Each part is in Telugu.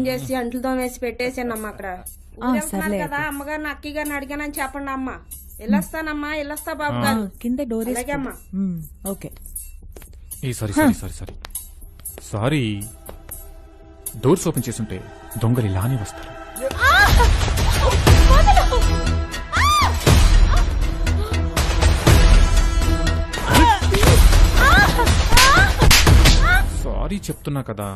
చేసి అంట్లతో వేసి పెట్టేసానమ్మా అక్కడ ఊరెళ్తున్నారు కదా అమ్మగారిని అక్కి గారిని అడిగానని చెప్పండి అమ్మా. వెళ్ళొస్తానమ్మా, వెళ్ళొస్తా బాబు గారు. కింద డోర్ అలాగే అమ్మా. ఓకే. సారీ డోర్స్ ఓపెన్ చేసుంటే దొంగలు ఇలానే వస్తారు. సారీ చెప్తున్నా కదా.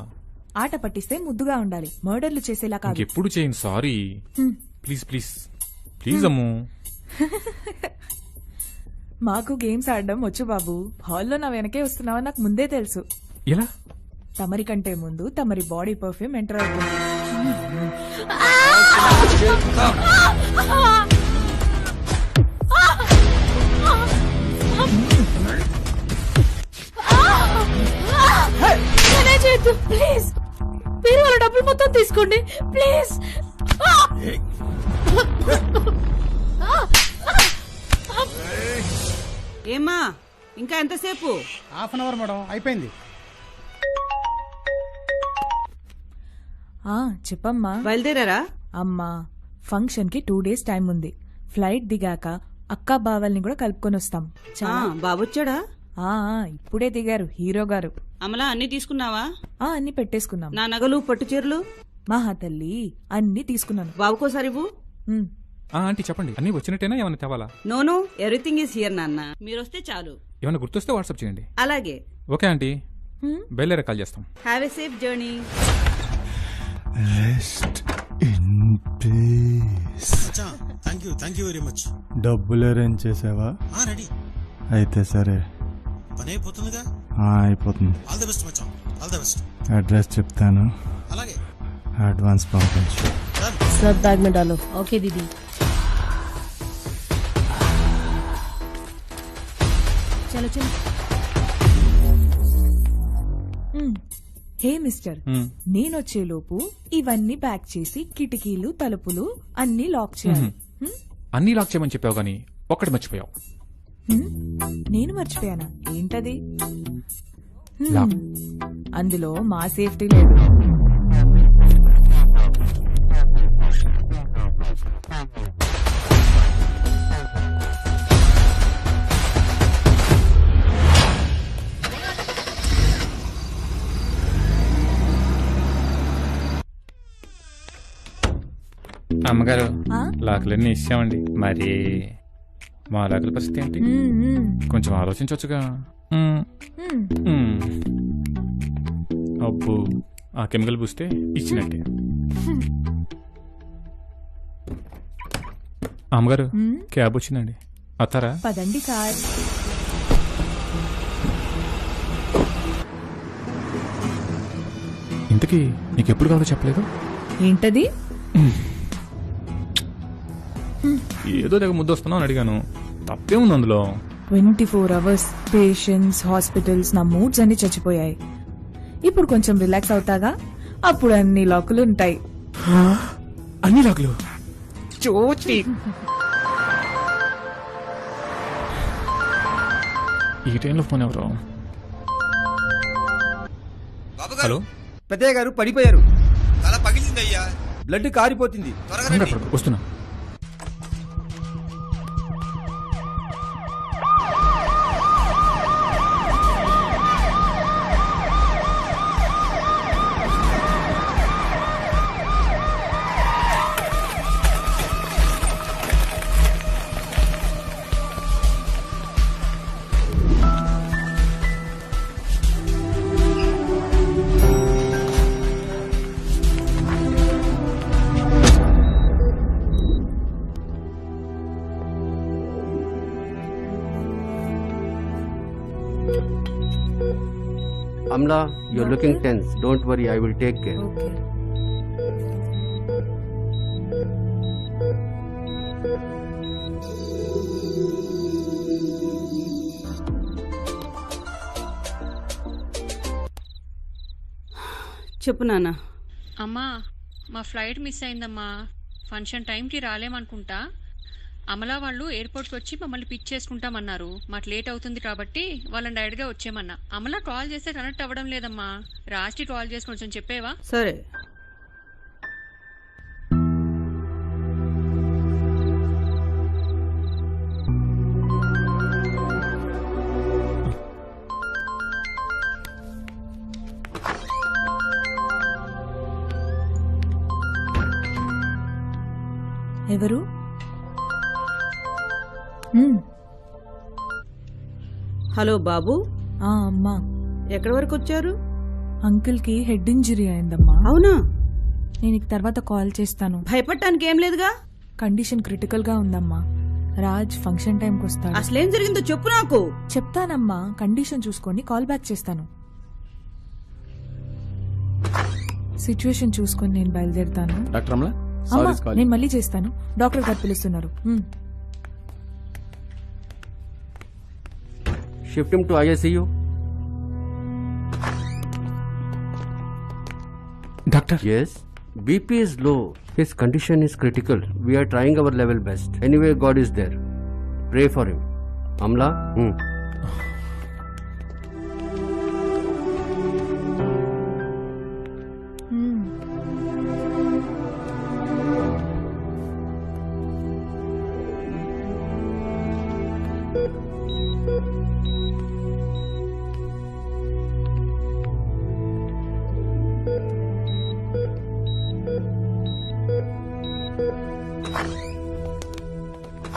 ఆట పట్టిస్తే ముద్దుగా ఉండాలి, మర్డర్లు చేసేలా కాదు. ఎప్పుడు చేయను సారీ. ప్లీజ్ ప్లీజ్ ప్లీజ్ అమ్ము. మాకు గేమ్స్ ఆడడం వచ్చు బాబు. హాల్లో నా వెనకే వస్తున్నావని నాకు ముందే తెలుసు. ఎలా? తమరి కంటే ముందు తమరి బాడీ పర్ఫ్యూమ్ ఎంటర్ అవుతుంది. ప్లీజ్ మీరు వాళ్ళ డబ్బులు మొత్తం తీసుకోండి ప్లీజ్. ఏమ్మా ఇంకా ఎంతసేపు? హాఫ్ అన్ అవర్ మేడం, అయిపోయింది. చెప్పమ్మా. బయలుదేరారా? అమ్మా ఫంక్షన్ కి 2 days టైం ఉంది. ఫ్లైట్ దిగాక అక్కా బావల్ని కూడా కలుపుకొని వస్తాం. బాబొచ్చాడా? ఇప్పుడే దిగారు హీరో గారు. అమలా అన్ని తీసుకున్నావా? అన్ని పెట్టేసుకున్నాం. నా నగలు పట్టు చీరలు మహా తల్లి అన్ని తీసుకున్నాను. బాబుకోసారి ఇవ్వు. ఆంటీ చెప్పండి, అన్ని వచ్చినట్టేనా ఏమైనా తేవాలా? నోను ఎవ్రీథింగ్ ఈస్ హియర్ నాన్న, మీరొస్తే చాలు. ఏమైనా గుర్తొస్తే వాట్సాప్ చేయండి. అలాగే. ఓకే ఆంటీ, బయలుదేరా కాల్ చేస్తాం. Have a safe journey. Rest in peace. Thank you very much. డబ్బులు అరేంజ్ చేసావా? రెడీ. అయితే సరే, పని అయిపోతుందిగా? అయిపోతుంది. ఆల్ ది బెస్ట్ మచాం, ఆల్ ది బెస్ట్. అడ్రస్ చెప్తాను, అలాగే. అడ్వాన్స్ పంపించు. सब बैग में डालो. ओके दीदी. చలో చలో. హే మిస్టర్, నేనొచ్చేలోపు ఇవన్నీ ప్యాక్ చేసి కిటికీలు తలుపులు అన్ని లాక్ చేయాలి. అన్ని లాక్ చేయమని చెప్పావు గానీ ఒక్కటి మర్చిపోయావు. నేను మర్చిపోయానా? ఏంటది? లాక్. అందులో మా సేఫ్టీ లేదు. అమ్మగారు లాకులన్నీ ఇచ్చామండి, మరి మా లాకుల పరిస్థితి ఏంటి? కొంచెం ఆలోచించవచ్చుగా. అబ్బు, ఆ కెమికల్ పూస్తే ఇచ్చినట్టే. అమ్మగారు క్యాబ్ వచ్చిందండి, వస్తారా? పదండి సార్. ఇంతకీ నీకు ఎప్పుడు కావాలో చెప్పలేదు? ఏంటది? ఏదో దగ్గర ముద్దు వస్తున్నావు అని అడిగాను, తప్పేముంది అందులో? 24 hours పేషెంట్స్, హాస్పిటల్స్, నా మూడ్స్ అన్ని చచ్చిపోయాయి. ఇప్పుడు కొంచెం రిలాక్స్ అవుతాగా, అప్పుడు అన్ని లాకులు ఉంటాయి. అన్ని లాకులు? చోచి. ఈ టైంలో ఫోన్ ఎవరు? హలో, పెద్దయ్య గారు పడిపోయారు. తల పగిలిందయ్యా, బ్లడ్ కారిపోతుంది. వస్తున్నా. Amla, you're looking tense. Don't worry, I will take care. Okay. చెప్పు నాన్న. అమ్మా, మా ఫ్లైట్ మిస్ అయిందమ్మా. ఫంక్షన్ టైంకి రాలేమనుకుంటా. అమలా వాళ్ళు ఎయిర్పోర్ట్కి వచ్చి మమ్మల్ని పిక్ చేసుకుంటామన్నారు. మాకు లేట్ అవుతుంది కాబట్టి వాళ్ళని డైరెక్ట్గా వచ్చేయమన్నా. అమలా కాల్ చేస్తే కనెక్ట్ అవ్వడం లేదమ్మా. రాష్ట్రీ కాల్ చేసి కొంచెం చెప్పేవా? సరే. ఎవరు? హలో బాబు, అమ్మా, ఎక్కడి వరకు వచ్చారు? అంకుల్ కి హెడ్ ఇంజరీ అయిందమ్మా. అవునా? నేను నీకు తర్వాత కాల్ చేస్తాను. భయపడటానికి ఏం లేదుగా. కండిషన్ క్రిటికల్ గా ఉందమ్మా. రాజ్ ఫంక్షన్ టైంకి వస్తాడు. అసలేం జరిగిందో చెప్పు నాకు. చెప్తానమ్మా, కండిషన్ చూసుకొని కాల్ బ్యాక్ చేస్తాను. సిచ్యువేషన్ చూసుకొని నేను బయలుదేరుతాను. డాక్టర్ అమలా, అమ్మా, నేను మళ్ళీ చేస్తాను. డాక్టర్ గారు పిలుస్తున్నారు. Shift him to ICU. Doctor. Yes. BP is low. His condition is critical. We are trying our level best. Anyway, God is there. Pray for him. Amla?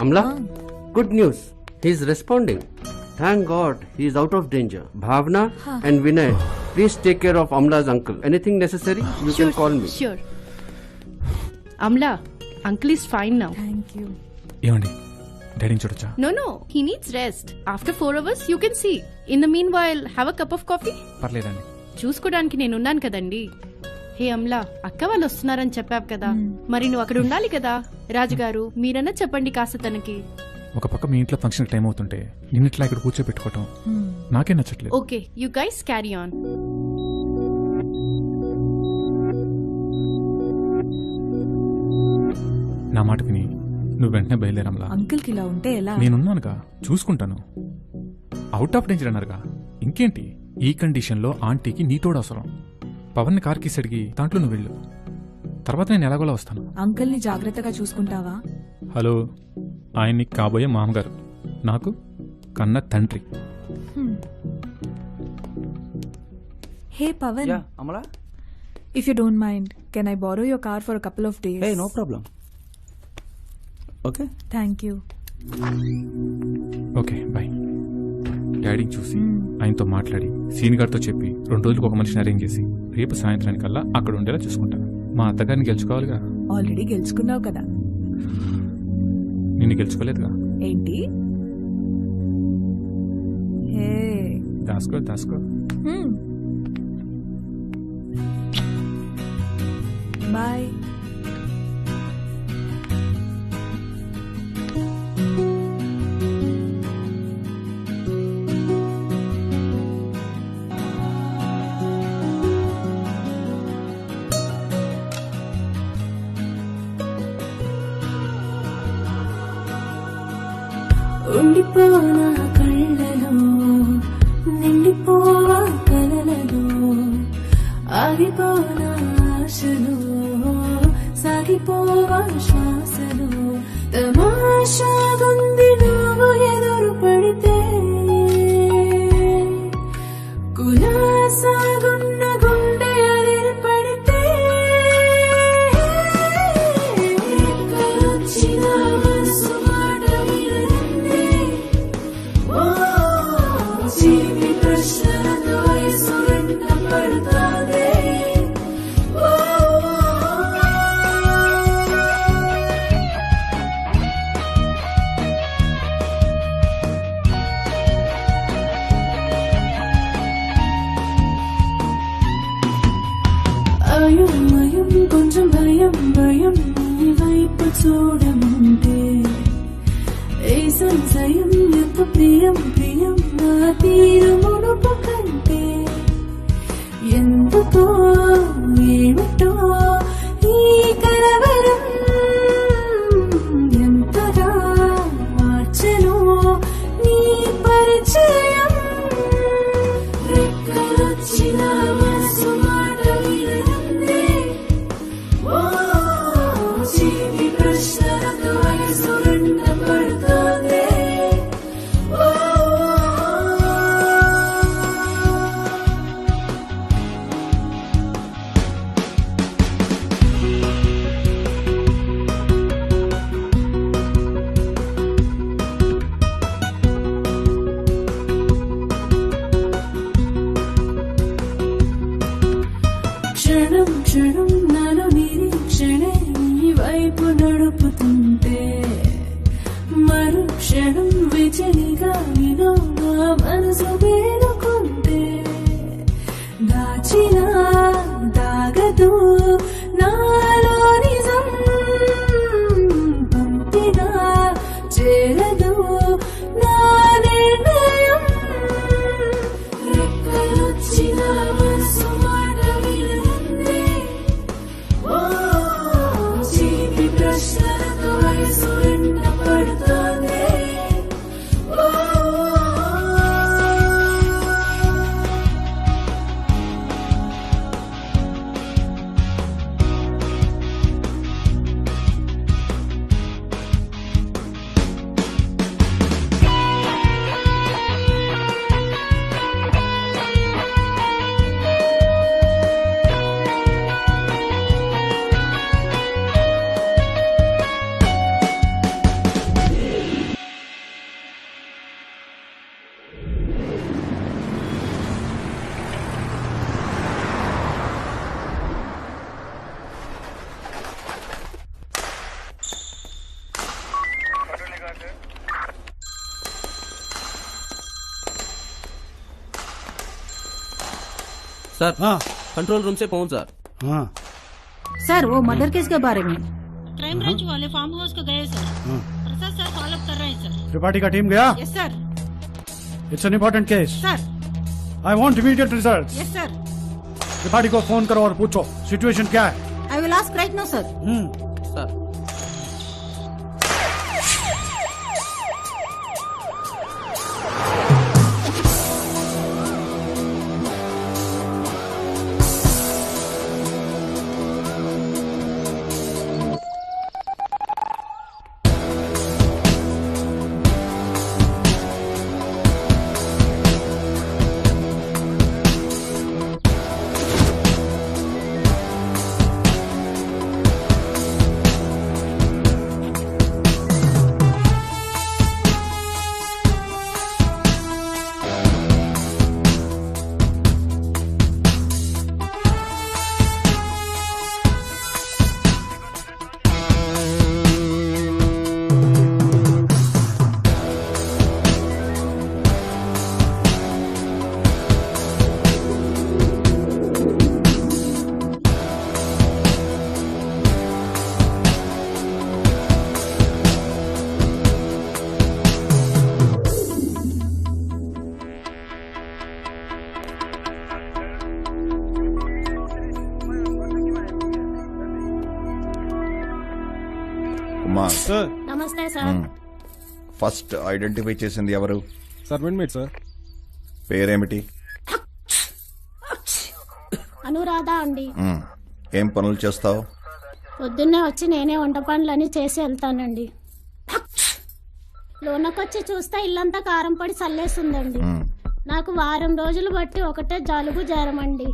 Amla? Good news. He is responding. Thank God he is out of danger. Bhavna and Vinay, please take care of Amla's uncle. Anything necessary, you can call me. Sure. Amla, uncle is fine now. Thank you. ఏమండి, డాడీని చూడొచ్చా? No, he needs rest. After 4 hours, you can see. In the meanwhile, have a cup of coffee. పర్లేదండి. చూసుకోవడానికి నేనున్నాను కదండి. హే అమ్లా, అక్క వాళ్ళు వస్తున్నారని చెప్పావు కదా, మరి నువ్వు అక్కడ ఉండాలి కదా. రాజుగారు, మీరన్నా చెప్పండి కాస్త తనకి. ఒక పక్క మీ ఇంట్లో ఫంక్షన్ టైం అవుతుంటే నిన్నట్లా ఇక్కడ కూర్చోబెట్టుకోవటం నాకే నచ్చట్లేదు. Okay, you guys carry on. నా మాట విని నువ్వు వెంటనే బయలుదేరమ్లా. అంకుల్ కి ఇలా ఉంటే ఎలా? నేనున్నానుగా, చూసుకుంటాను. అవుట్ ఆఫ్ డేంజర్ అన్నారుగా, ఇంకేంటి. ఈ కండిషన్లో ఆంటీకి నీతోడు అవసరం. పవన్ కార్కి అడిగి దాంట్లో నువ్వు వెళ్ళు. తర్వాత నేను ఎలాగోలా వస్తాను. అంకుల్ ని జాగ్రత్తగా చూసుకుంటావా? హలో, ఆయన్ని కాబోయే మామగారు, నాకు కన్న తండ్రి. Hey Pavan, Amala, if you don't mind, can I borrow your car for a couple of days? No problem. Okay, thank you. Okay, bye. డాడీని చూసి ఆయనతో మాట్లాడి సీన్ గారితో చెప్పి 2 రోజులకు ఒక మనిషిని అరేంజ్ చేసి రేపు సాయంత్రానికల్లా అక్కడ ఉండేలా చూసుకుంటాను. మా అత్తగారిని గెలుచుకోవాలిగా. ఆల్రెడీ గెలుచుకున్నావు కదా. నిన్ను గెలుచుకోలేదుగా. ఏంటి? హే, దాసుకో. బాయ్. ఉండిపోనా కళ్ళలో, నిండిపోవా కలలలో, ఆగిపోనా ఆశలో, సాగిపోవా శ్వాసలో. తమాషాగుంది నువ్వు ఎదురు పడితే, కులాసాగున్న గుండె అదిరి పడితే, ఎక్కడొచ్చిన మనసు మాట వినరిందే. ఓ జీవి ప్రశ్నలతో వయసు వెంట పడతాదే. అయోమయం, కొంచెం భయం నీ వైపు చూడమంటే, ఏ సంశయం ఎంత ప్రియం నా తీరు మునుపు కంటే. ఎందుకో ఏమిటో ఈ కలవరం, ఎంతగా మార్చెను నీ పరిచయం. రెక్కలొచ్చిన మనసు మాట వినరిందే. ఓ జీవి ప్రశ్నలతో వయసు వెంట పడుతోందే. చేరుకుంటే మరుక్షణం విచలిగా వినో నా మనసు వేడుకుంటే దాచిన దాగదు నాలో నిజం పంపిగా చేరదు నా నిర్ణయం రెక్కలొచ్చిన మనసు మాట వినదే ఓ చీటి ప్రశ్నలతో వయసు వెంట పడుతోంది ఓ सर कंट्रोल रूम से पहुंच सर। सर वो मर्डर केस के बारे में क्राइम ब्रांच वाले फार्म हाउस को गए सर। प्रसाद सर फॉलो कर रहे हैं सर। त्रिपाठी का टीम गया? Yes sir. It's an important case. Sir I want immediate results. Yes sir. Tripathi को फोन करो और पूछो सिचुएशन क्या है। I will ask right now sir. Sir నమస్తే సార్। ఫస్ట్ ఐడెంటిఫై చేసింది ఎవరు? Servant sir. పేరేమిటి? అనురాధ అండి। ఏం పనులు చేస్తావు? పొద్దున్నే వచ్చి నేనే వంట పనులని చేసి వెళ్తానండి। లోనకొచ్చి చూస్తే ఇల్లంతా కారం పొడి చల్లేస్తుందండి। నాకు వారం రోజులు బట్టి ఒకటే జలుబు జ్వరమండి।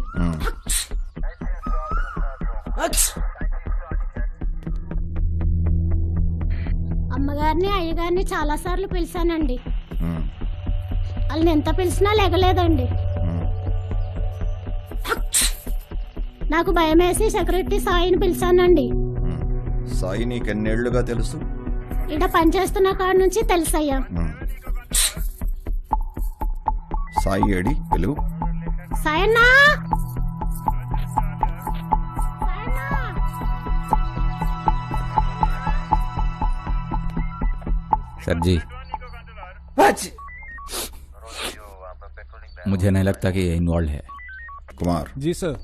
అమ్మగారిని అయ్యగారిని చాలా సార్లు పిలిచానండి, వాళ్ళని ఎంత పిలిచినా లేగలేదండి। నాకు భయం వేసి సెక్యూరిటీ సాయిని పిలిచానండి। సాయి నీకెన్నేళ్లుగా తెలుసు? ఇక్కడ పనిచేస్తున్న కాడ నుంచి తెలుసయ్యా। సాయి ఏడి పిలువు. సాయన్నా सर जी, मुझे नहीं लगता कि ये इन्वॉल्व है। कुमार जी सर।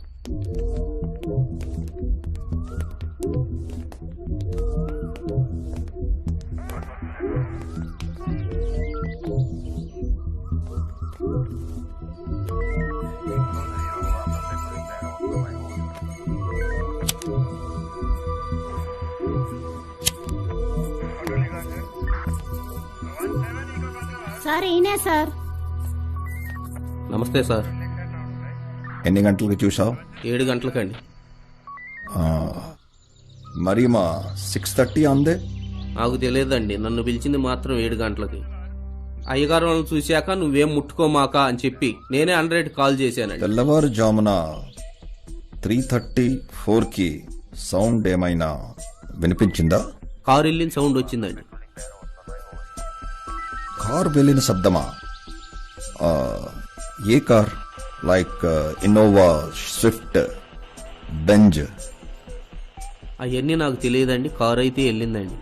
సార్ ఈయనే సార్। నమస్తే సార్। ఎన్ని గంటలకు చూసావు? 7 గంటలకండి। మరి మా 6:30 అందే? నాకు తెలియదండి, నన్ను పిలిచింది మాత్రం 7 గంటలకి। అయ్యగారు వాళ్ళని చూశాక నువ్వేం ముట్టుకోమాక అని చెప్పి నేనే 100 కాల్ చేశానండి। తెల్లవారుజామున 3:34కి సౌండ్ ఏమైనా వినిపించిందా? కారు వెళ్ళిన సౌండ్ వచ్చిందండి. కార్ వెళ్ళిన శబ్దమా? ఏ car? Like Innova, Swift, Benz? అవన్నీ నాకు తెలియదండి. కారు అయితే వెళ్ళిందండి.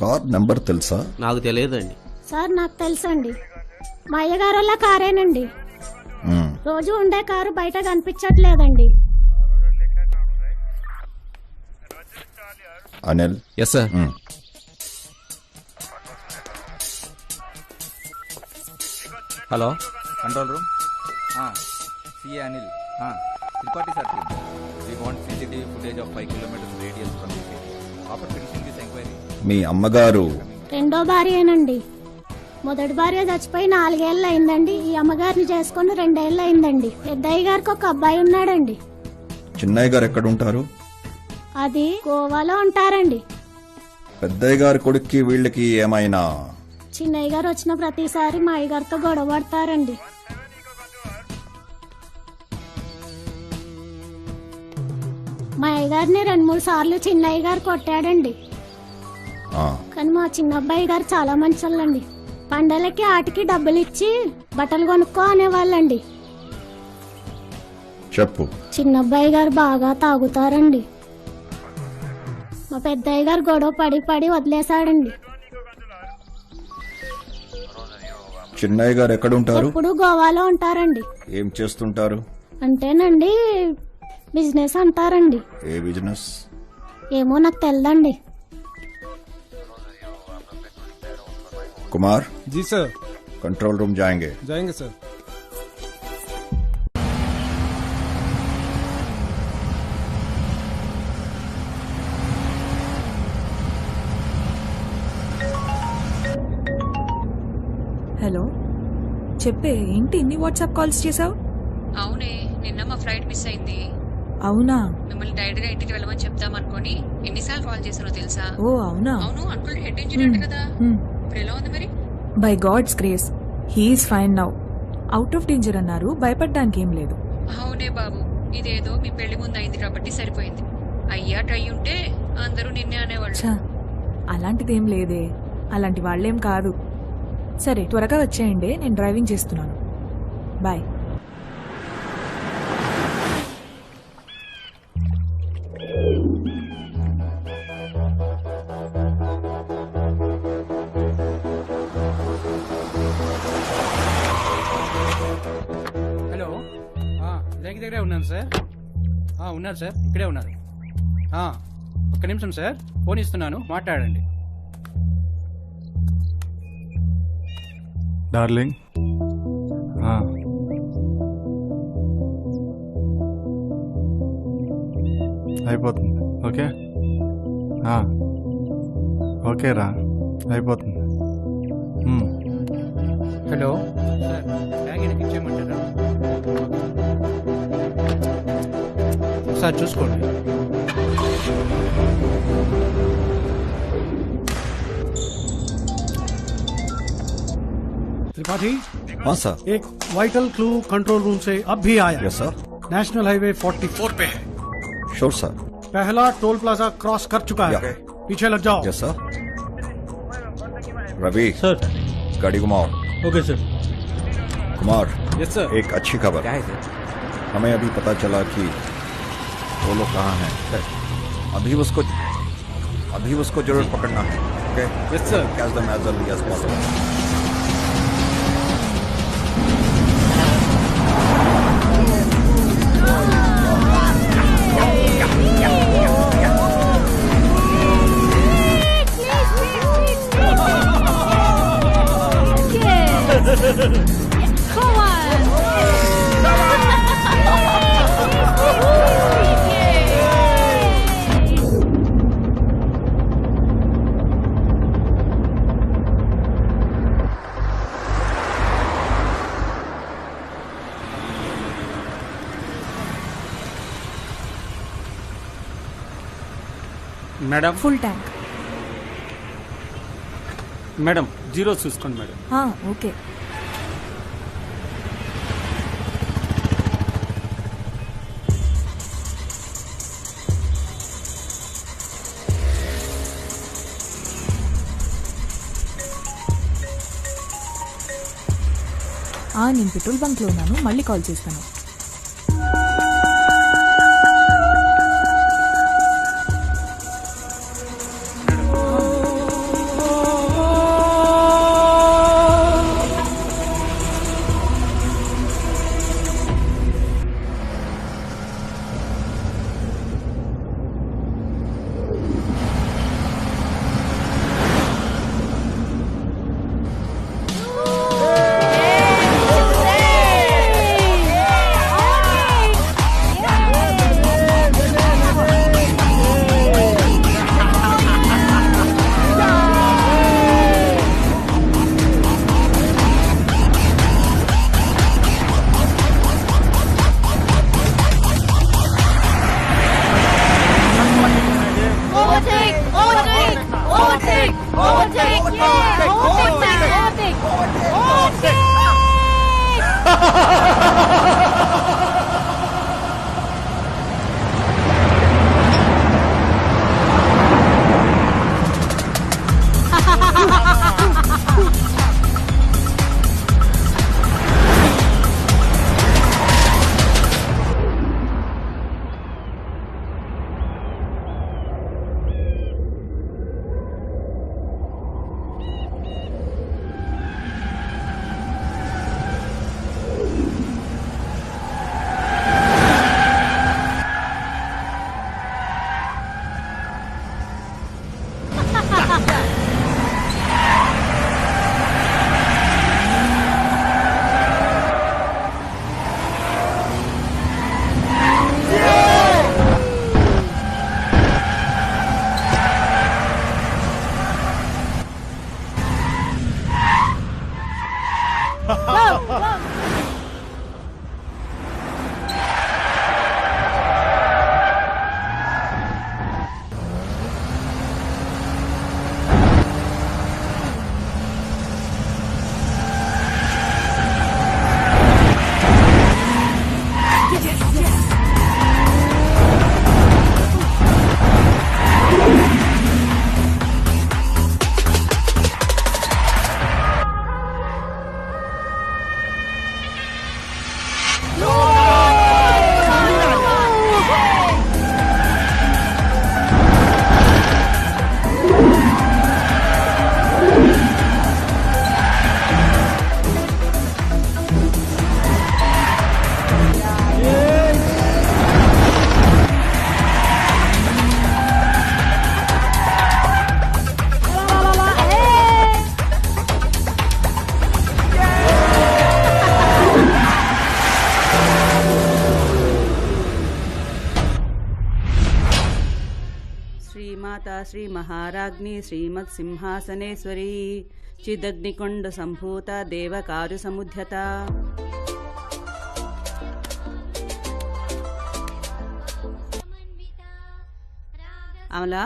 కార్ నెంబర్ తెలుసా? నాకు తెలియదండి. సార్ నాకు తెలుసండి, మా అయ్యగారు వాళ్ళ కారేనండి. రోజు ఉండే కారు బయట కనిపించట్లేదండి. Anil. Yes sir. Hello control room. CA Anil. Tripathi sir team. We want CCTV footage of 5 kilometers radius from this area. After finishing this enquiry. మీ అమ్మగారు రెండో భార్యేనండి. మొదటి భార్య చచ్చిపోయి 4 ఏళ్ళు అయిందండి. ఈ అమ్మగారిని చేసుకుని 2 ఏళ్ళు అయిందండి. పెద్దయ్య గారికి ఒక అబ్బాయి ఉన్నాడండి. చిన్నయ్య గారు ఎక్కడుంటారు? అది గోవాలో ఉంటారండి. పెద్దయ్య గారి కొడుక్కి వీళ్ళకి ఏమైనా? చిన్నయ్య గారు వచ్చిన ప్రతిసారి మా అయ్యగారితో గొడవ పడతారండి. మా అయ్యగారిని 2-3 సార్లు చిన్నయ్య గారు కొట్టాడండి. కానీ మా చిన్న అబ్బాయి గారు చాలా మంచోళ్ళండి. పండలకి ఆటికి డబ్బులు ఇచ్చి బట్టలు కొనుక్కో అనేవాళ్ళండి. చెప్పు. చిన్న అబ్బాయి గారు బాగా తాగుతారండి. మా పెద్దయ్య గారు గొడవ పడి పడి వదిలేశాడండి. చిన్నయ్య గారు ఎక్కడుంటారు? ఎప్పుడు గోవాలో ఉంటారండి. ఏం చేస్తుంటారు? అంటేనండి బిజినెస్ అంటారండి. ఏ బిజినెస్? ఏమో నాకు తెల్దండి. Kumar ji sir. Control room जाएंगे. जाएंगे सर. హలో, చెప్పే, ఏంటి ఇన్ని వాట్సాప్ కాల్స్ చేసావు? అవునే, నిన్న మా ఫ్లైట్ మిస్ అయింది. అవునా? మిమ్మల్ని డైరెక్ట్ గా ఇంటికి వెళ్ళమని చెప్తాం అనుకోని ఎన్నిసార్లు కాల్ చేసానో తెలుసా? ఓ అవునా? అవును, అంకుల్ హెడ్ ఇంజరీ అంట కదా. ఇప్పుడు ఎలా ఉంది మరి? By God's grace he's fine now. Out of danger అన్నారు, భయపడడానికి ఏం లేదు. అవునే బాబు, ఇదేదో మీ పెళ్లి ముందు అయింది కాబట్టి సరిపోయింది. అయ్యా ట్రై ఉంటే అందరూ నిన్నే అనేవాళ్ళు. అలాంటిదేం లేదే, అలాంటి వాళ్ళేం కాదు. సరే త్వరగా వచ్చేయండి, నేను డ్రైవింగ్ చేస్తున్నాను. బాయ్. హలో, దగ్గరే ఉన్నాను సార్. ఉన్నారు సార్, ఇక్కడే ఉన్నారు. ఒక్క నిమిషం సార్, ఫోన్ ఇస్తున్నాను, మాట్లాడండి. డార్లింగ్. అయిపోతుంది. ఓకే ఓకే రా, అయిపోతుంది. హలో సార్, బ్యాగ్ எனக்கு ఇచ్చేయమంటారా? సార్ చూసుకోండి. त्रिपाठी. हाँ सर. एक वाइटल क्लू कंट्रोल रूम से अब भी आया. Yes sir. नेशनल हाईवे 44 पे है. Sure sir. पहला टोल प्लाजा क्रॉस कर चुका है. पीछे लग जाओ. Yes sir. रवि सर, गाड़ी घुमाओ. Okay sir. Kumar. Yes sir. एक अच्छी खबर. क्या है सर? हमें अभी पता चला कि वो लोग कहाँ हैं. अभी उसको जरूर पकड़ना है. Okay. Yes sir. Catch them as early as possible. Come on! Madam, full tank. Madam zero చూసుకోండి మేడం. ఓకే. నేను పెట్రోల్ బంక్ లో ఉన్నాను, మళ్ళీ కాల్ చేస్తాను. శ్రీ మహారాజ్ఞి శ్రీమత్ సింహాసనేశ్వరీ చిదగ్నికొండ సంభూత దేవకారు సముద్యత. అమలా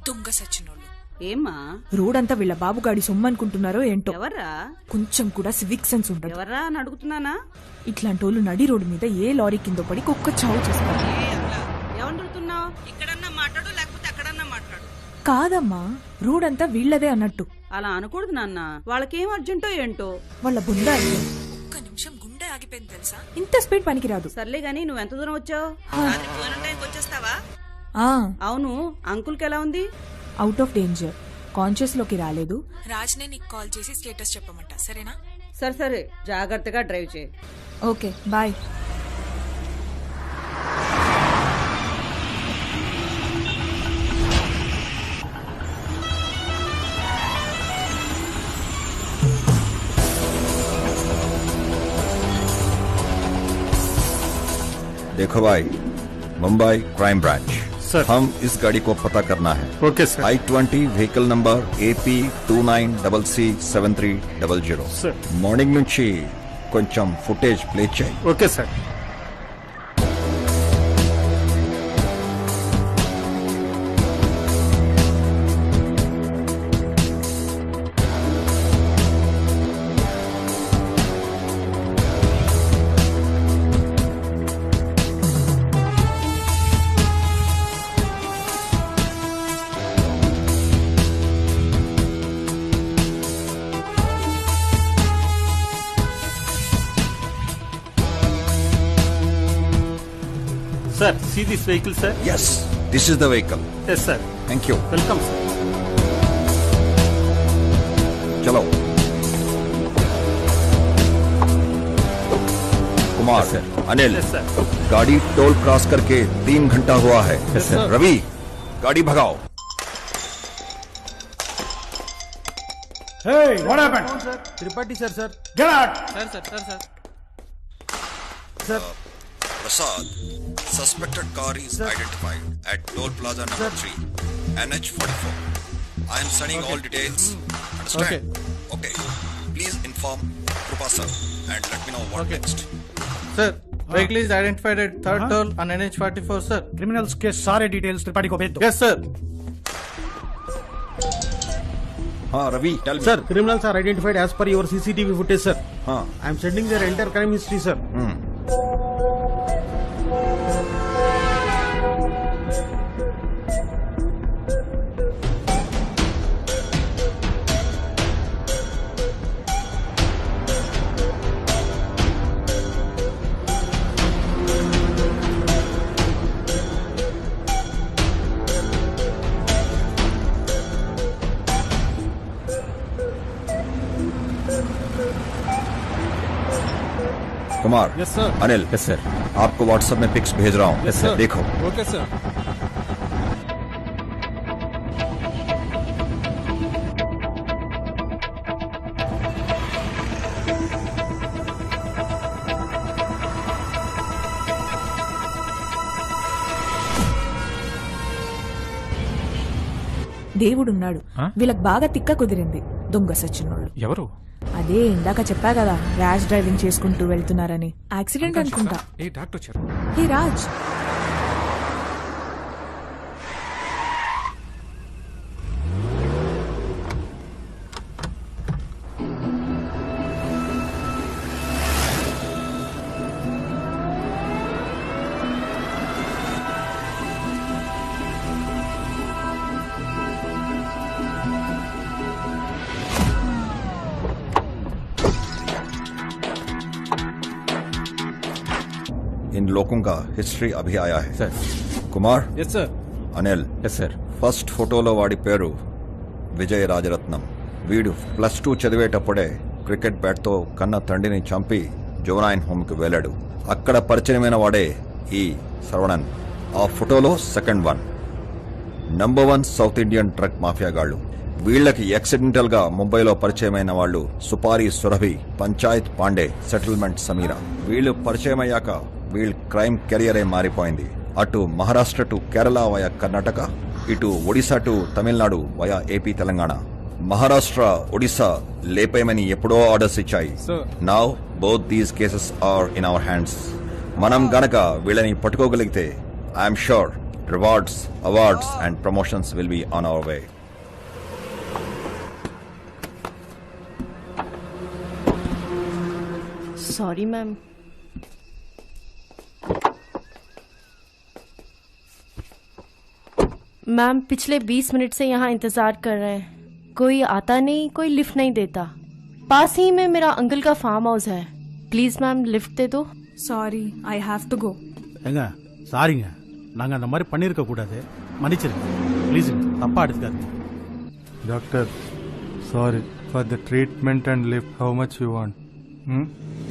దొంగ సచ్చినోళ్ళు ఏమ్మా రోడ్ అంతా వీళ్ళ బాబుగాడి సొమ్మనుకుంటున్నారో ఏంటో. ఎవర్రా? కొంచెం కూడా సివిక్ సెన్స్ ఉండదు. ఎవర్రా అని అడుగుతున్నానా? ఇట్లాంటి వాళ్ళు నడి రోడ్డు మీద ఏ లారీ కింద పడి కుక్క చావు చేస్తారు. ఏమడుగుతున్నావు? ఇక్కడన్నా మాట్లాడు, లేకపోతే అక్కడన్నా మాట్లాడు. కాదమ్మా, రోడ్ అంతా వీళ్ళదే అన్నట్టు. అలా అనకూడదు నాన్న, వాళ్ళకేం అర్జెంటో ఏంటో. వాళ్ళ బుంద ఒక్క నిమిషం గుండె ఆగిపోయింది తెలుసా. ఇంత స్పీడ్ పనికిరాదు. సర్లే గానీ నువ్వు ఎంత దూరం వచ్చావు? వచ్చేస్తావా? అవును, అంకుల్ కి ఎలా ఉంది? అవుట్ ఆఫ్ డేంజర్, కాన్షియస్ లోకి రాలేదు. రాజ్నే నీకు కాల్ చేసి స్టేటస్ చెప్పమంట, సరేనా? సరే జాగ్రత్తగా డ్రైవ్ చేయి. Okay bye. देखो भाई, मुंबई क्राइम ब्रांच सर, हम इस गाड़ी को पता करना है. Okay sir. I-20 vehicle number AP29CC7300. Sir. Morning నుంచి కొంచెం ఫుటేజ్ ప్లే చేయి. Okay sir. Sir, see this vehicle, sir? Yes, this is the vehicle. Yes, sir. Thank you. Welcome, sir. चलो Kumar Yes, sir. Anil Yes, sir. गाड़ी टोल क्रॉस करके 3 घंटा हुआ है। Yes, sir. रवि गाड़ी भगाओ। Hey, what happened? Tripathi, sir, sir. Get out! Sir. Prasad, suspected car is identified at toll plaza number 3, NH44. I am sending all details. Understand? Okay. Please inform Krupa sir and let me know what next. Sir, vehicle is identified at third toll on NH44, sir. Criminals के सारे डिटेल्स त्रिपाठी को भेज दो। Yes, sir. हाँ Ravi, tell me. Sir, criminals are identified as per your CCTV footage, sir. हाँ. I am sending their entire crime history, sir. Kumar. Yes, sir. Anil. Yes sir. आपको व्हाट्सएप में पिक्स भेज रहा हूँ। Yes, sir. देखो। Okay, sir. దేవుడున్నాడు, వీళ్ళకి బాగా తిక్క కుదిరింది. దొంగ సచ్చినోళ్ళు. ఎవరు? అదే ఇందాక చెప్పా కదా, ర్యాష్ డ్రైవింగ్ చేసుకుంటూ వెళ్తున్నారని. యాక్సిడెంట్ అనుకుంటా. ఏ డాక్టర్ వచ్చారు? హే రాజ్, इन लोगों का हिस्ट्री अभी आया है। Sir. Kumar. Yes, sir. Anil. Yes sir. First ఫోటోలో వాడి పేరు విజయ్ రాజరత్నం. వీడు +2 చదివేటప్పుడే క్రికెట్ బ్యాట్తో కన్న తండ్రిని చంపి జోనాయిన్ హోమ్కి వెళ్ళాడు. అక్కడ పరిచయమైన వాడే ఈ శరవణన్. ఆ ఫోటోలో second one number 1 South Indian drug mafia గాళ్లు. వీళ్లకి యాక్సిడెంటల్ గా ముంబైలో పరిచయమైన వాళ్ళు సుపారి సురభి, పంచాయత్ పాండే, సెటిల్మెంట్ సమీరా. వీళ్ళు పరిచయమయ్యాక వీళ్ళ క్రైమ్ కెరియరే మారిపోయింది. అటు మహారాష్ట్ర టు కేరళ వయా కర్ణాటక, ఇటు Odisha to Tamil Nadu via AP Telangana. Maharashtra Odisha లేపేయమని ఎప్పుడో ఆర్డర్స్ ఇచ్చాయి. Now both these cases are in our hands. మనం గనక వీళ్ళని పట్టుకోగలిగితే I'm sure rewards, awards and promotions will be on our way. Sorry ma'am. Ma'am पिछले 20 मिनट से यहाँ इंतजार कर रहे हैं, कोई आता नहीं, कोई लिफ्ट नहीं देता। पास ही में मेरा अंकल का फार्म हाउस है, प्लीज मैम लिफ्ट दे दो। Sorry, I have to go. ஏங்க சாரிங்க, நாங்க அந்த மாதிரி பண்ணிருக்க கூடாது, மன்னிச்சிருங்க ப்ளீஸ், தப்பா எடுத்துக்காதீங்க. Doctor sorry for the treatment and lift. How much you want?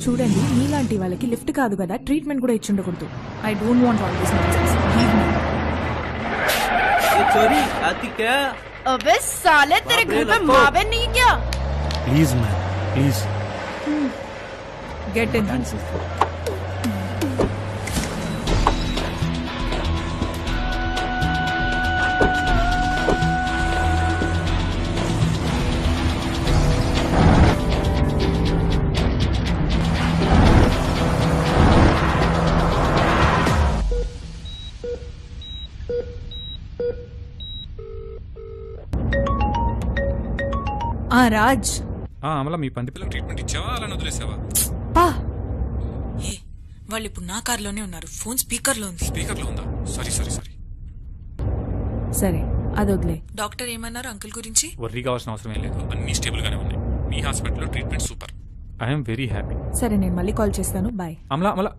చూడండి, మీలాంటి వాళ్ళకి లిఫ్ట్ కాదు కదా, ట్రీట్మెంట్ కూడా ఇచ్చుండకూడదు. I don't want all this nonsense. Leave me. चोरी आती क्या? अबे साले, तेरे घर पे माँ बहन नहीं क्या? Please ma'am, please. Get in. Raj, Amala మీ పంది పిల్లకి ట్రీట్మెంట్ ఇచ్చావా, అలా వదిలేసావా? ఏ వాళ్ళు ఇప్పుడు నా కార్లోనే ఉన్నారు, ఫోన్ స్పీకర్ లో ఉంది. స్పీకర్ లో ఉందా? Sorry sorry sorry. సరే అది వదిలే. డాక్టర్ ఏమన్నారు అంకుల్ గురించి? వర్రీ కావాల్సిన అవసరం ఏం లేదు, అన్ని స్టేబుల్ గానే ఉన్నాయి. మీ హాస్పిటల్లో treatment super. I'm very happy. సరే, నేను మళ్ళీ కాల్ చేస్తాను. బాయ్. అమలా అమలా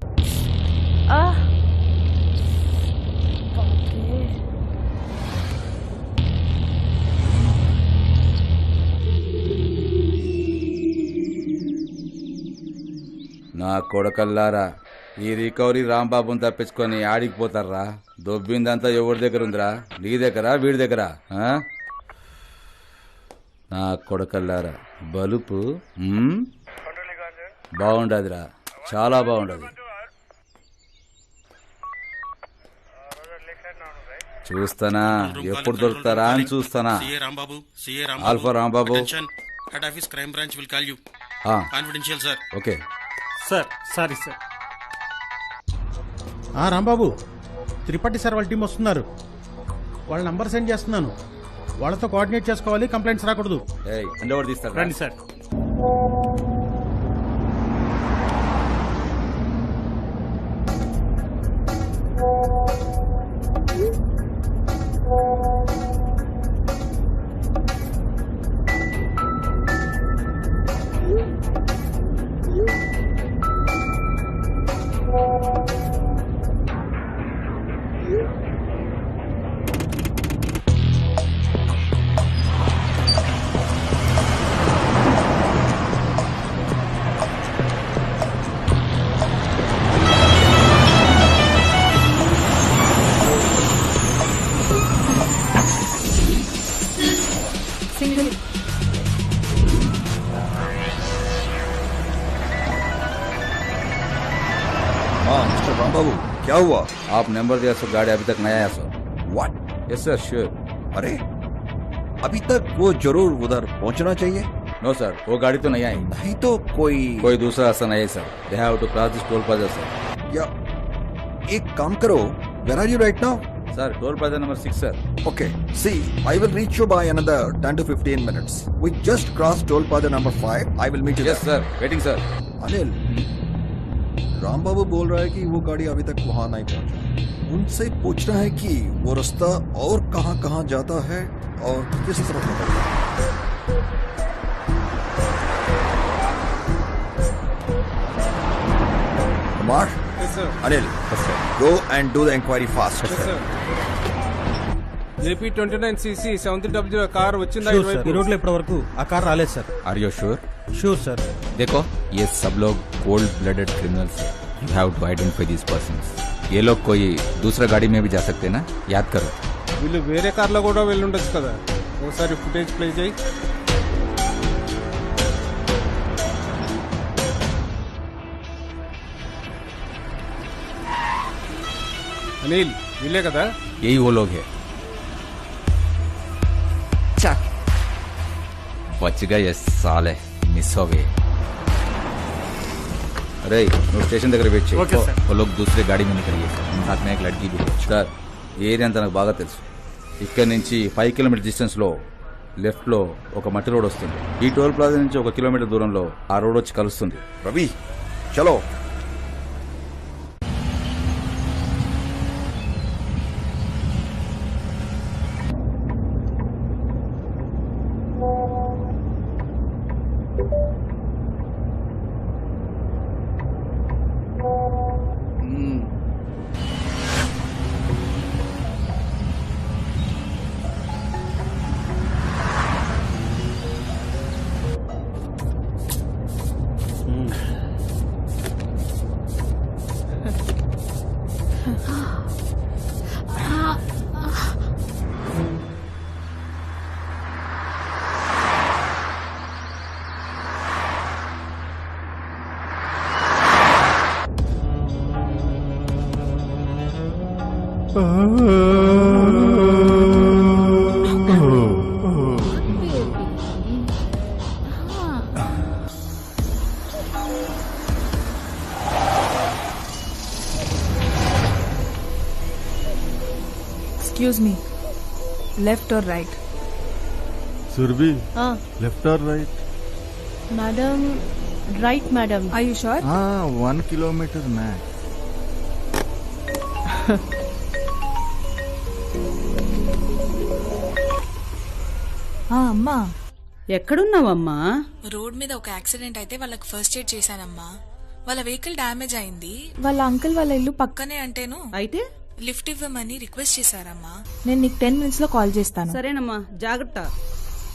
నా కొడకల్లారా, ఈ రికవరీ రాంబాబుని తప్పించుకొని ఆడికి పోతారా? దొబ్బిందంతా ఎవరి దగ్గర ఉందిరా? నీ దగ్గర, వీడి దగ్గర? నా కొడకల్లారా, బలుపు బాగుండదురా, చాలా బాగుండదు. చూస్తానా ఎప్పుడు దొరుకుతారా అని చూస్తానా. Alpha Rambabu, head office crime branch will call you. Confidential sir. Okay sir. Sorry sir. Rambabu, Tripathi sir వాళ్ళ టీం వస్తున్నారు. వాళ్ళ నంబర్ సెండ్ చేస్తున్నాను. వాళ్ళతో కోఆర్డినేట్ చేసుకోవాలి, కంప్లైంట్స్ రాకూడదు. రండి సార్. सिंगल। हाँ मिस्टर रामबाबू, क्या हुआ? आप नंबर दिया सर, गाड़ी अभी तक नहीं आया sir. What? Yes sir, sure. अरे अभी तक वो जरूर उधर पहुंचना चाहिए. नो सर, वो गाड़ी तो नहीं आई. नहीं तो कोई दूसरा रास्ता नहीं है sir. They have to cross this toll plaza sir. या एक काम करो, where are you right now? Sir, toll plaza number 6, sir. Okay, see, I will reach you by another 10 to 15 minutes. We just crossed toll plaza number 5. I will meet you Yes, there. sir. Waiting, sir. Anil, Rambabu बोल रहा है कि वो गाड़ी अभी तक वहाँ नहीं पहुँचा. उनसे पूछना है कि वो रास्ता और कहाँ जाता है और किस तरफ निकलता है. Kumar, Yes, sir. Anil, go and do the inquiry fast. Yes, sir. JP 29cc 7300 car వచ్చిందా? ఈ రోడ్లో ఇప్పటి వరకు ఆ కార్ రాలేదు sir. Are you sure? Sure sir. देखो ये सब लोग कोल्ड ब्लडेड क्रिमिनल्स हैं. You have to identify these persons. ये लोग कोई दूसरा गाड़ी में भी जा सकते हैं ना, याद करो. వీళ్ళు వేరే కార్లో కూడా వెళ్ళుండొచ్చు కదా. ఒకసారి ఫుటేజ్ ప్లే చేయి. అనిల్, వీళ్ళే కదా? यही वो लोग हैं. चक बच गए ये साले, मिस हो गए. अरे నువ్వు స్టేషన్ దగ్గర వెయిట్ చేయి. Okay sir. वो लोग दूसरे गाड़ी में निकल गए. साथ में एक लड़की भी है. సార్, ఈ ఏరియా అంతా నాకు బాగా తెలుసు. ఇక్కడ నుంచి 5 కిలోమీటర్ డిస్టెన్స్ లో లెఫ్ట్ లో ఒక మట్టి రోడ్ వస్తుంది. ఈ టోల్ ప్లాజా నుంచి 1 కిలోమీటర్ దూరంలో ఆ రోడ్ వచ్చి కలుస్తుంది. रवि, चलो. Excuse me, left or right? Surabhi, हाँ लेफ्ट और right? Madam, right madam. Are you sure? हाँ, 1 kilometer max. అమ్మా, ఎక్కడున్నావమ్మా? రోడ్ మీద ఒక యాక్సిడెంట్ అయితే వాళ్ళకి ఫస్ట్ ఎయిడ్ చేశానమ్మా. వాళ్ళ వెహికల్ డ్యామేజ్ అయింది. వాళ్ళ అంకుల్ వాళ్ళ ఇల్లు పక్క. పక్కనే అంటేను అయితే లిఫ్ట్ ఇవ్వమని రిక్వెస్ట్ చేశారమ్మా. నేను నీకు 10 minutes లో కాల్ చేస్తాను. సరేనమ్మా, జాగ్రత్త.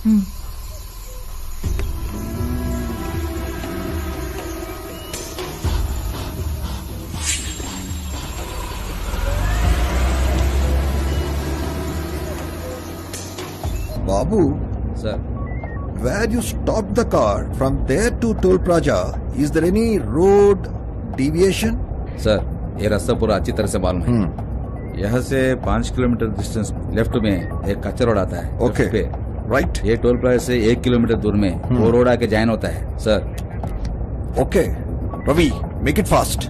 హ్మ్. Babu. Sir. Where you stopped the car from there to Toll Plaza, is there any road deviation? Sir ये रास्ता पूरा अच्छी तरह से मालूम है। यहाँ से 5 किलोमीटर डिस्टेंस लेफ्ट में एक कच्चा रोड आता है। Okay. पे राइट ये टोल प्लाजा से 1 किलोमीटर दूर में वो रोड आके ज्वाइन होता है sir. Okay. Ravi, make it fast.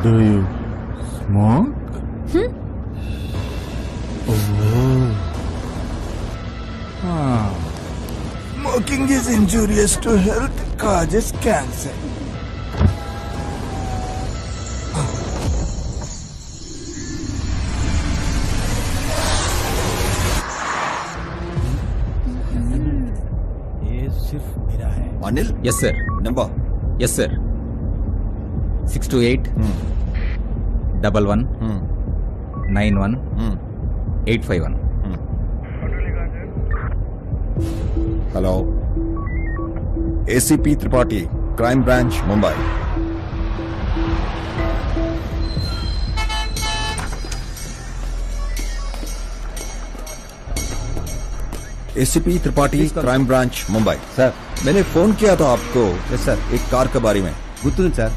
Do you smoke? Smoking is injurious to health, causes cancer. ये सिर्फ मेरा है। Anil? Yes sir. Number? Yes sir. 628 11 91 851. Hello. ACP Tripathi, Crime Branch, Mumbai. ACP Tripathi, Crime Branch, Mumbai. Sir मैंने फोन किया था आपको सर एक कार के बारे में. గుర్తుంది సార్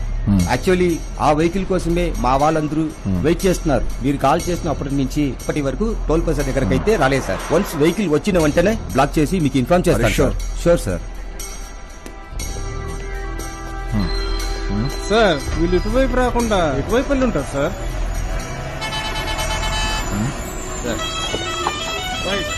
యాక్చువల్లీ ఆ వెహికల్ కోసమే మా వాళ్ళందరూ వెయిట్ చేస్తున్నారు. మీరు కాల్ చేసినప్పటి నుంచి ఇప్పటి వరకు టోల్ ప్లాజా దగ్గరకు అయితే రాలేదు సార్. వన్స్ వెహికల్ వచ్చిన వెంటనే బ్లాక్ చేసి మీకు ఇన్ఫార్మ్ చేస్తాను. Sure sir. సార్ వీళ్ళు ఇటువైపు రాకుండా ఇటువైపు వెళ్ళి ఉంటారు sir. Sir right.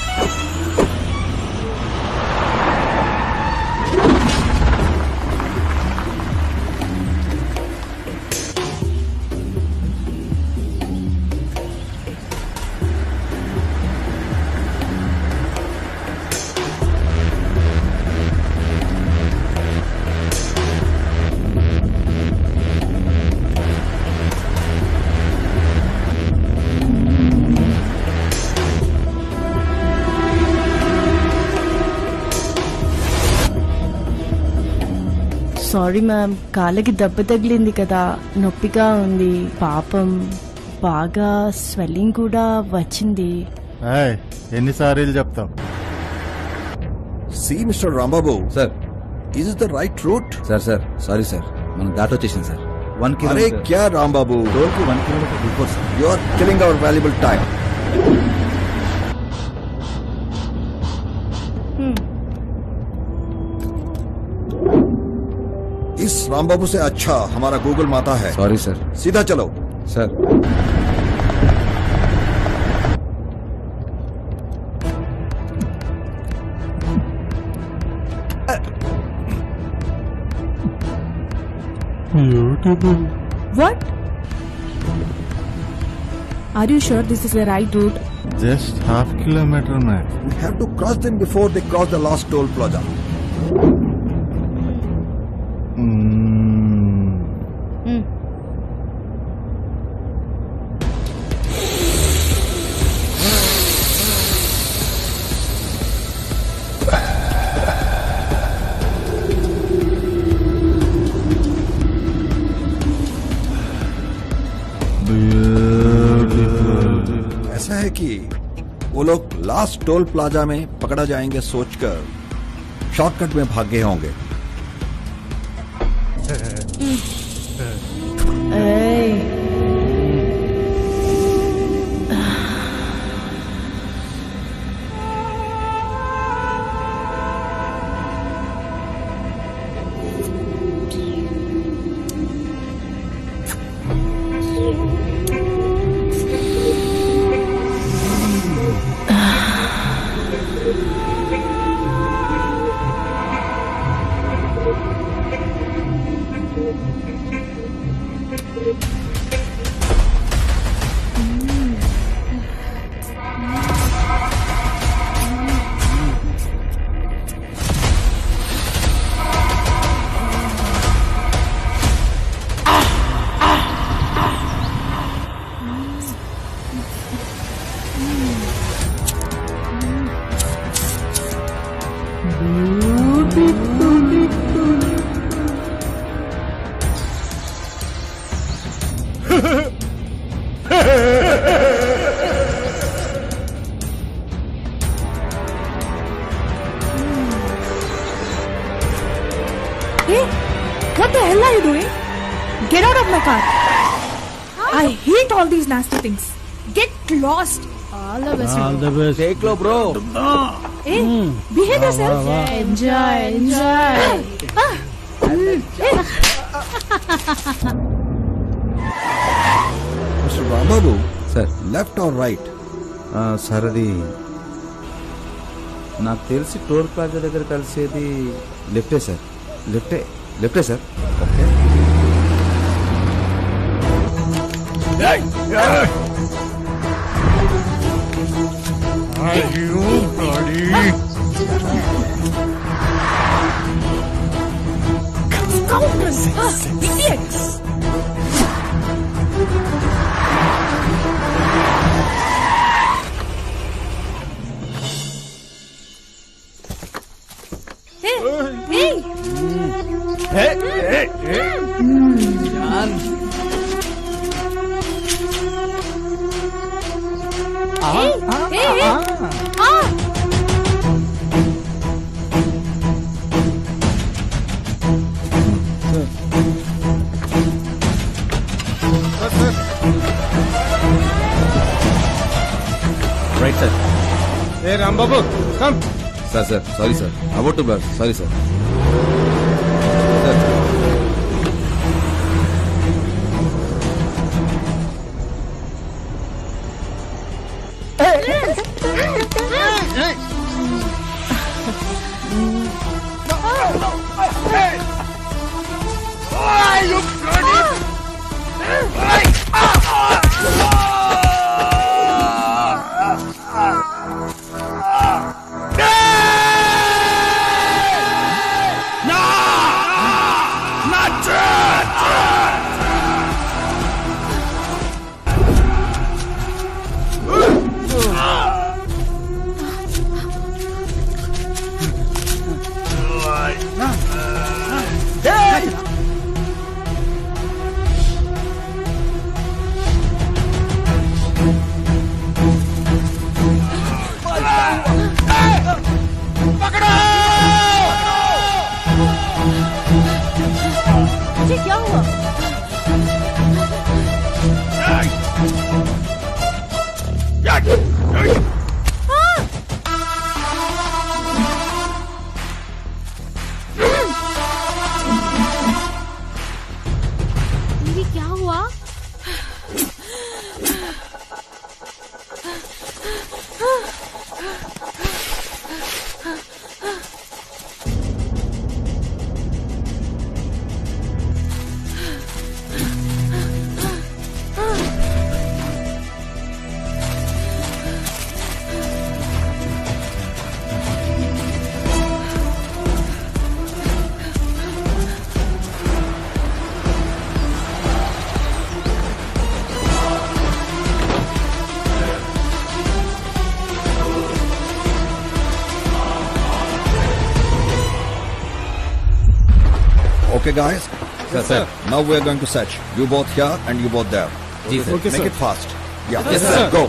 Sorry ma'am, కాళ్ళకి దెబ్బ తగిలింది కదా, నొప్పిగా ఉంది. పాపం బాగా స్వెల్లింగ్ కూడా వచ్చింది. ఎన్నిసార్లు చెప్తావు? See, Mr. Rambabu. Sir Is this the right route? Sir sorry sir, మనం దాటి వచ్చేసింది సార్. 1 अरे కిలోమీటర్ क्या रामबाबू? టోల్ కి 1 kilometre before sir. You are killing our valuable time. इस रामबाबू से अच्छा हमारा गूगल माता है. Sorry sir. सीधा चलो. Sir What? Are you sure this is the right route? Just half kilometer max. We have to cross them before they cross the last toll plaza. ऐसा है कि वो लोग लास्ट टोल प्लाजा में पकड़ा जाएंगे सोचकर शॉर्टकट में भाग गए होंगे. Hey, what the hell are you doing? Get out of my car. I hate all these nasty things. Get lost. All the best. All the best. Take lo, bro. Hey, behave yourself. Enjoy. Mister Rambabu sir left or right? Sir అది నాకు తెలిసి టోల్ ప్లాజా దగ్గర కలిసేది లెఫ్టే సార్. లెఫ్టే సార్. ఓకే. Idiots. Right sir. ఏ Rambabu come. Sir sorry sir. About to blur. Sorry sir. क्या हुआ? ये क्या हुआ? Okay, guys. Yes, sir. Now we are going to search. You both here and you both there. Ji, sir. Make it fast. Yeah. Yes, sir. Go.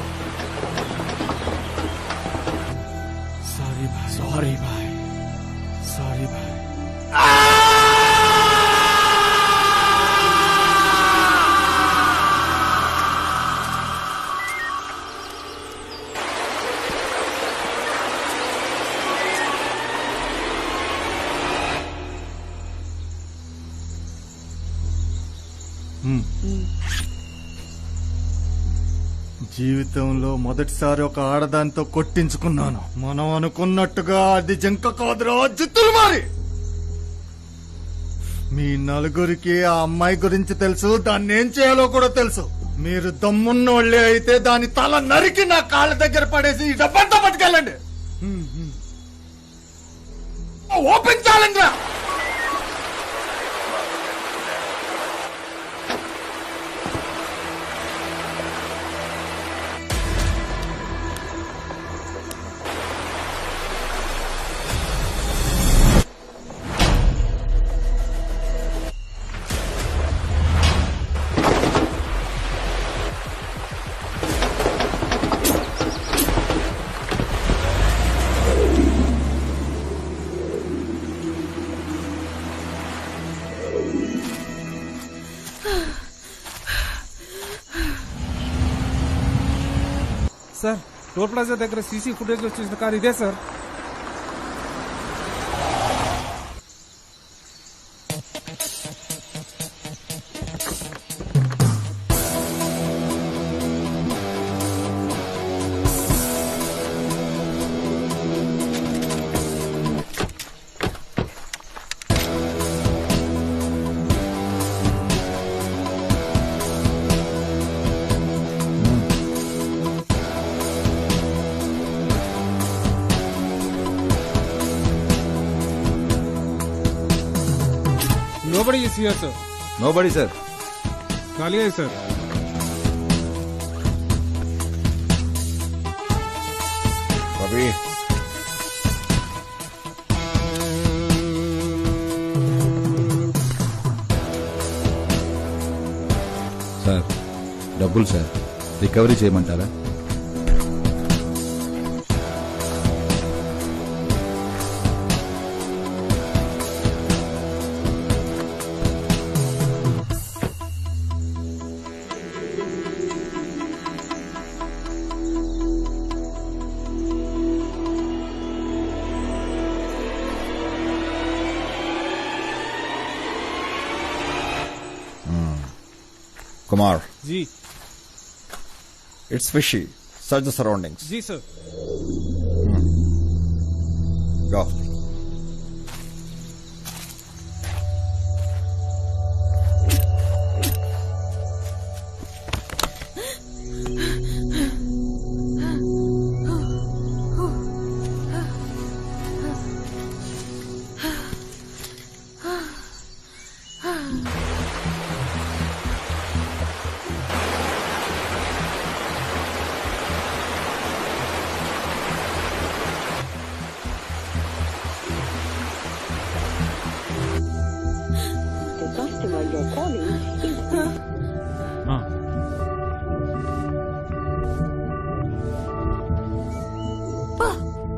Sorry, bhai. జీవితంలో మొదటిసారి ఒక ఆడదాంతో కొట్టించుకున్నాను. మనం అనుకున్నట్టుగా అది జంక కాదురా, జిత్తులు మారి. మీ నలుగురికి ఆ అమ్మాయి గురించి తెలుసు, దాన్ని ఏం చేయాలో కూడా తెలుసు. మీరు దమ్మున్నోళ్ళే అయితే దాని తల నరికి నా కాళ్ళ దగ్గర పడేసి ఈ డబ్బంతా పట్టుకెళ్ళండి. ఓపెన్ ఛాలెంజ్ రా. సార్ టోల్ ప్లాజా దగ్గర సీసీ ఫుటేజ్ లో చూసిన కార్ ఇదే sir. Nobody is here, sir. Nobody, sir. खाली है सर. Ravi. సార్ డబ్బులు సార్ రికవరీ చేయమంటారా? Kumar. जी. It's fishy. Search the surroundings. जी sir. Go.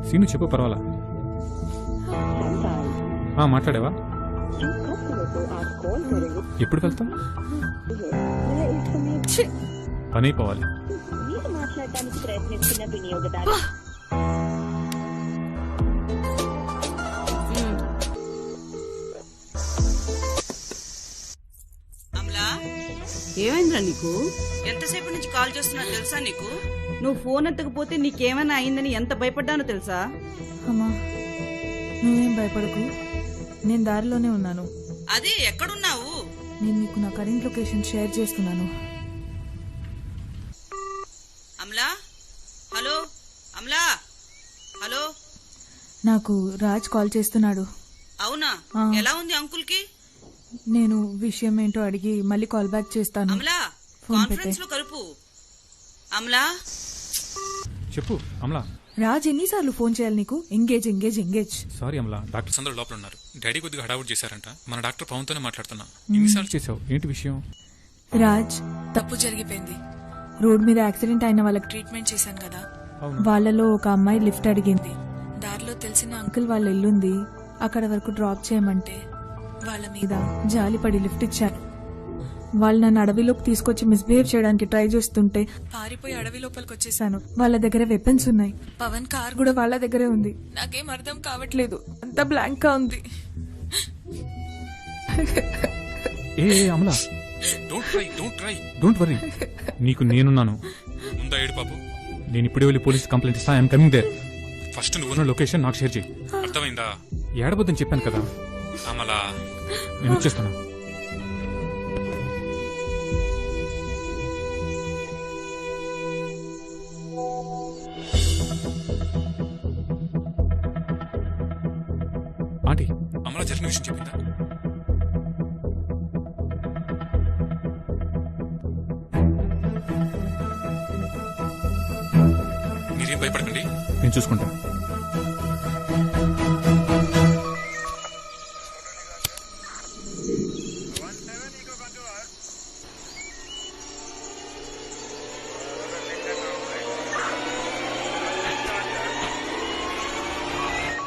సీను చెప్పు, పర్వాలా? మాట్లాడావా? ఎప్పుడు వెళ్తాం? పని అయిపోవాలి. ఏమైందిరా నీకు? ఎంతసేపు నుంచి కాల్ చేస్తున్నా తెలుసా నీకు? నువ్వు ఫోన్ ఎత్తకపోతే నీకేమైనా అయిందని ఎంత భయపడ్డానో తెలుసా? అమ్మా నువ్వేం భయపడకు, నేను దారిలోనే ఉన్నాను. అదే ఎక్కడున్నావు? నేను నీకు నా కరెంట్ లొకేషన్ షేర్ చేస్తున్నాను. Amala, hello Amala, hello. నాకు రాజ్ కాల్ చేస్తున్నాడు. అవునా? ఎలా ఉంది అంకుల్ కి? నేను విషయం ఏంటో అడిగి మళ్ళీ కాల్ బ్యాక్ చేస్తాను. అమలా, కాన్ఫరెన్స్ లో కలుపు. అమలా చెప్పు. అమలా, రాజ్ ఎన్నిసార్లు ఫోన్ చేయాలి నీకు? Engage engage engage. Sorry Amala, doctors అందరూ లోపల ఉన్నారు. డాడీ కొద్దిగా హడావుడ్ చేశారంట. మన డాక్టర్ పవన్తోనే మాట్లాడుతున్నా. ఎన్నిసార్లు చేసావు? ఏంటి విషయం? రాజ్, తప్పు జరిగిపోయింది. రోడ్ మీద యాక్సిడెంట్ అయిన వాళ్ళకి ట్రీట్మెంట్ చేశాను కదా, వాళ్ళలో ఒక అమ్మాయి లిఫ్ట్ అడిగింది. దారిలో తెలిసిన అంకుల్ వాళ్ళ ఇల్లుంది, అక్కడ వరకు డ్రాప్ చేయమంటే వాళ్ళ మీద జాలిపడి లిఫ్ట్ ఇచ్చాను. వాళ్ళు నన్ను అడవిలోకి తీసుకొచ్చి మిస్బిహేవ్ చేయడానికి ట్రై చేస్తుంటే పారిపోయి అడవి లోపలికి వచ్చేసాను. వాళ్ళ దగ్గర వెపన్స్ ఉన్నాయి. పవన్ కార్ కూడా వాళ్ళ దగ్గరే ఉంది. నాకేం అర్థం కావట్లేదు, అంత బ్లాంక్ గా ఉంది. అమలా, డోంట్ వరీ, నీకు నేనున్నాను. ముందా ఏడు పాపు, నేను ఇప్పుడే వెళ్ళి పోలీస్ కంప్లైంట్ ఇస్తా. I'm coming there. ఫస్ట్ నువ్వున్న లొకేషన్ నాకు షేర్ చేయి, అర్థమైందా? ఏడబోద్దని చెప్పాను కదా అమలా, నేను వచ్చేస్తాను. ఆంటీ, అమలా జరిగిన విషయం చెప్పిందా? మీరేం భయపడకండి, నేను చూసుకుంటా.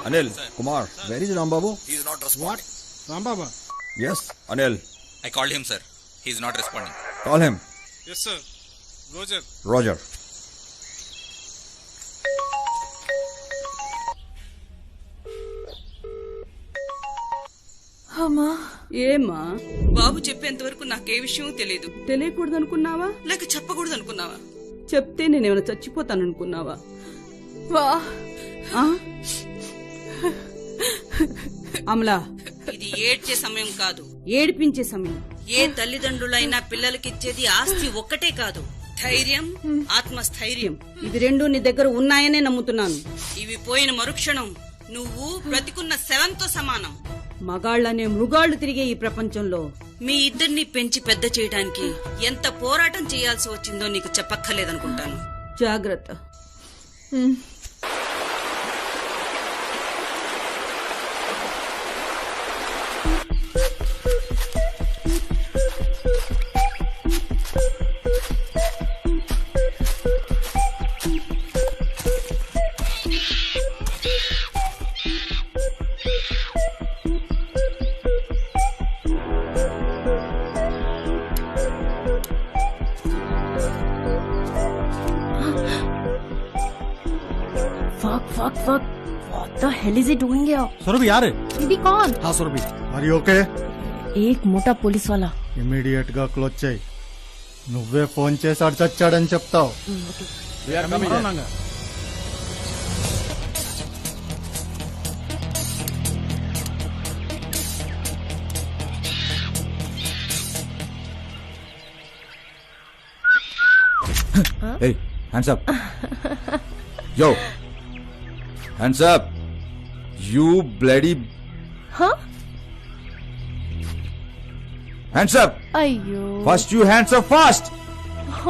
Anil, Kumar, where is Rambabu? He is not responding. Rambaba? Yes, Anil. I called him, sir. He is not responding. Call him. Yes, sir. Roger. Roger. అమ్మా ఏమ్మా బాబు చెప్పేంత వరకు నాకే విషయం తెలియదు. తెలియకూడదు అనుకున్నావా లేక చెప్పకూడదు అనుకున్నావా? చెప్తే నేనేమైనా చచ్చిపోతాను అనుకున్నావా? వా అమలా, ఇది ఏడ్చే సమయం కాదు, ఏడిపించే సమయం. ఏ తల్లిదండ్రులైనా పిల్లలకిచ్చేది ఆస్తి ఒక్కటే కాదు, ధైర్యం, ఆత్మస్థైర్యం. ఇవి రెండు నీ దగ్గర ఉన్నాయనే నమ్ముతున్నాను. ఇవి పోయిన మరుక్షణం నువ్వు బ్రతికున్న శవంతో సమానం. మగాళ్లనే మృగాళ్లు తిరిగే ఈ ప్రపంచంలో మీ ఇద్దరిని పెంచి పెద్ద చేయడానికి ఎంత పోరాటం చేయాల్సి వచ్చిందో నీకు చెప్పక్కర్లేదనుకుంటాను. జాగ్రత్త. Fuck. What the hell is he doing here? Surabhi यार दीदी कौन? हाँ सुरभि మరి ఓకే एक मोटा पुलिस वाला. ఇమీడియట్ గా క్లోజ్ చేయి. నువ్వే ఫోన్ చేసి అడు చచ్చాడని చెప్తావు. Hey, hands up. Yo, hands up. You bloody... Huh? Hands up. Ayyo. First you hands up fast.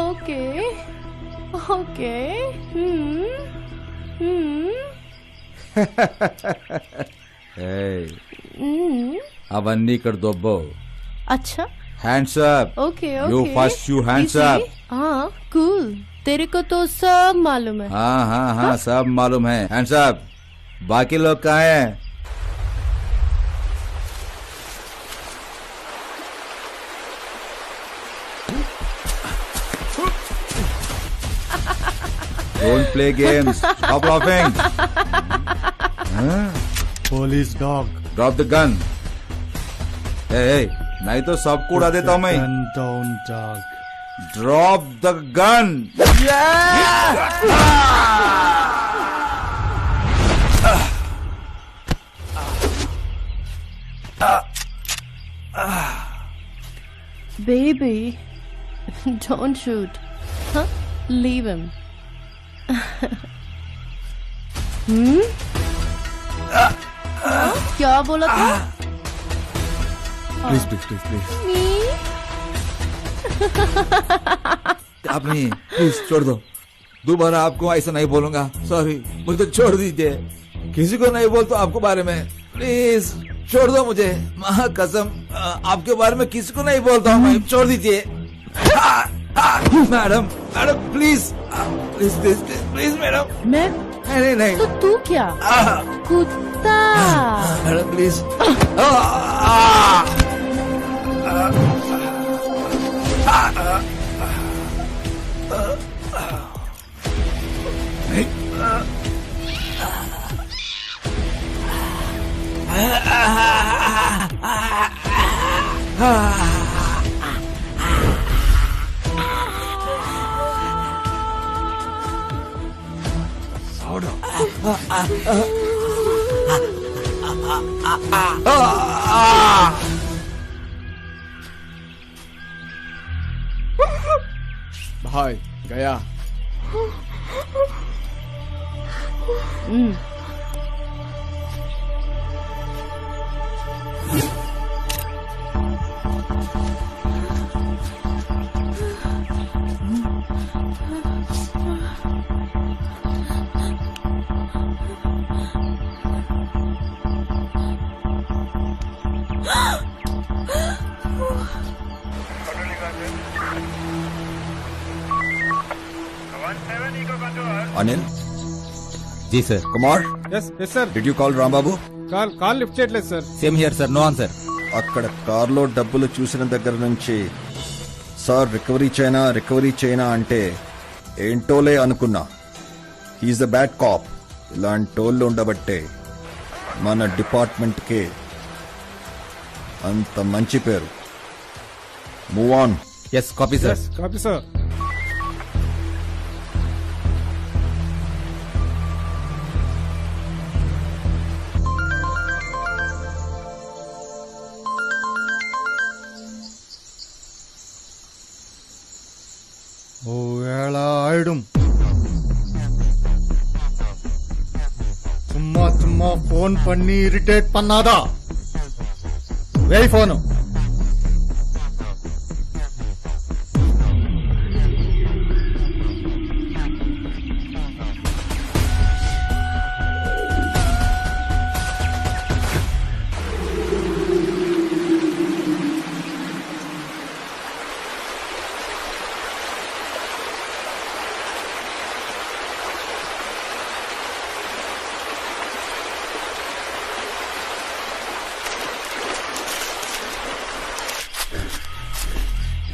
Okay. Hey. అవన్నీ ఇక్కడ దొబ్బో. अच्छा. Hands up. Okay. You first you hands up. हाँ, cool. तेरे को तो सब मालूम है. हाँ, सब मालूम है. Hands up. बाकी लोग कहाँ हैं? Don't play games. Stop laughing. Police dog. Drop the gun. Hey, नहीं तो सबको उड़ा देता हूँ मैं. Down dog. Drop the gun. Baby, don't shoot. Huh? Leave him. क्या बोला था? Please. आप नहीं, प्लीज छोड़ दो. दोबारा आपको ऐसा नहीं बोलूंगा. सॉरी, मुझे तो छोड़ दीजिए. किसी को नहीं बोलता आपको बारे में. प्लीज छोड़ दो मुझे. माँ कसम, आपके बारे में किसी को नहीं बोलता हूँ मैं. छोड़ दीजिए. Madam please madam. मैं नहीं तो तू क्या? कुत्ता. Madam please. भाई गया. అనిల్. जी sir. Kumar. Yes sir. Did you call Rambabu? Call lift చేయట్లేదు sir. Same here sir. No answer. అక్కడ కార్లో డబ్బులు చూసిన దగ్గర నుంచి సార్ రికవరీ చేయనా అంటే ఏంటోలే అనుకున్నా. He is the bad cop. ఇలాంటి టోళ్ళు ఉండబట్టే మన డిపార్ట్మెంట్కే అంత మంచి పేరు. Move on. Yes copy sir. Copy sir. ஓ ஏழா ஆயிடும். சும்மா சும்மா போன் பண்ணி இரிட்டேட் பண்ணாதா. வேய் phone.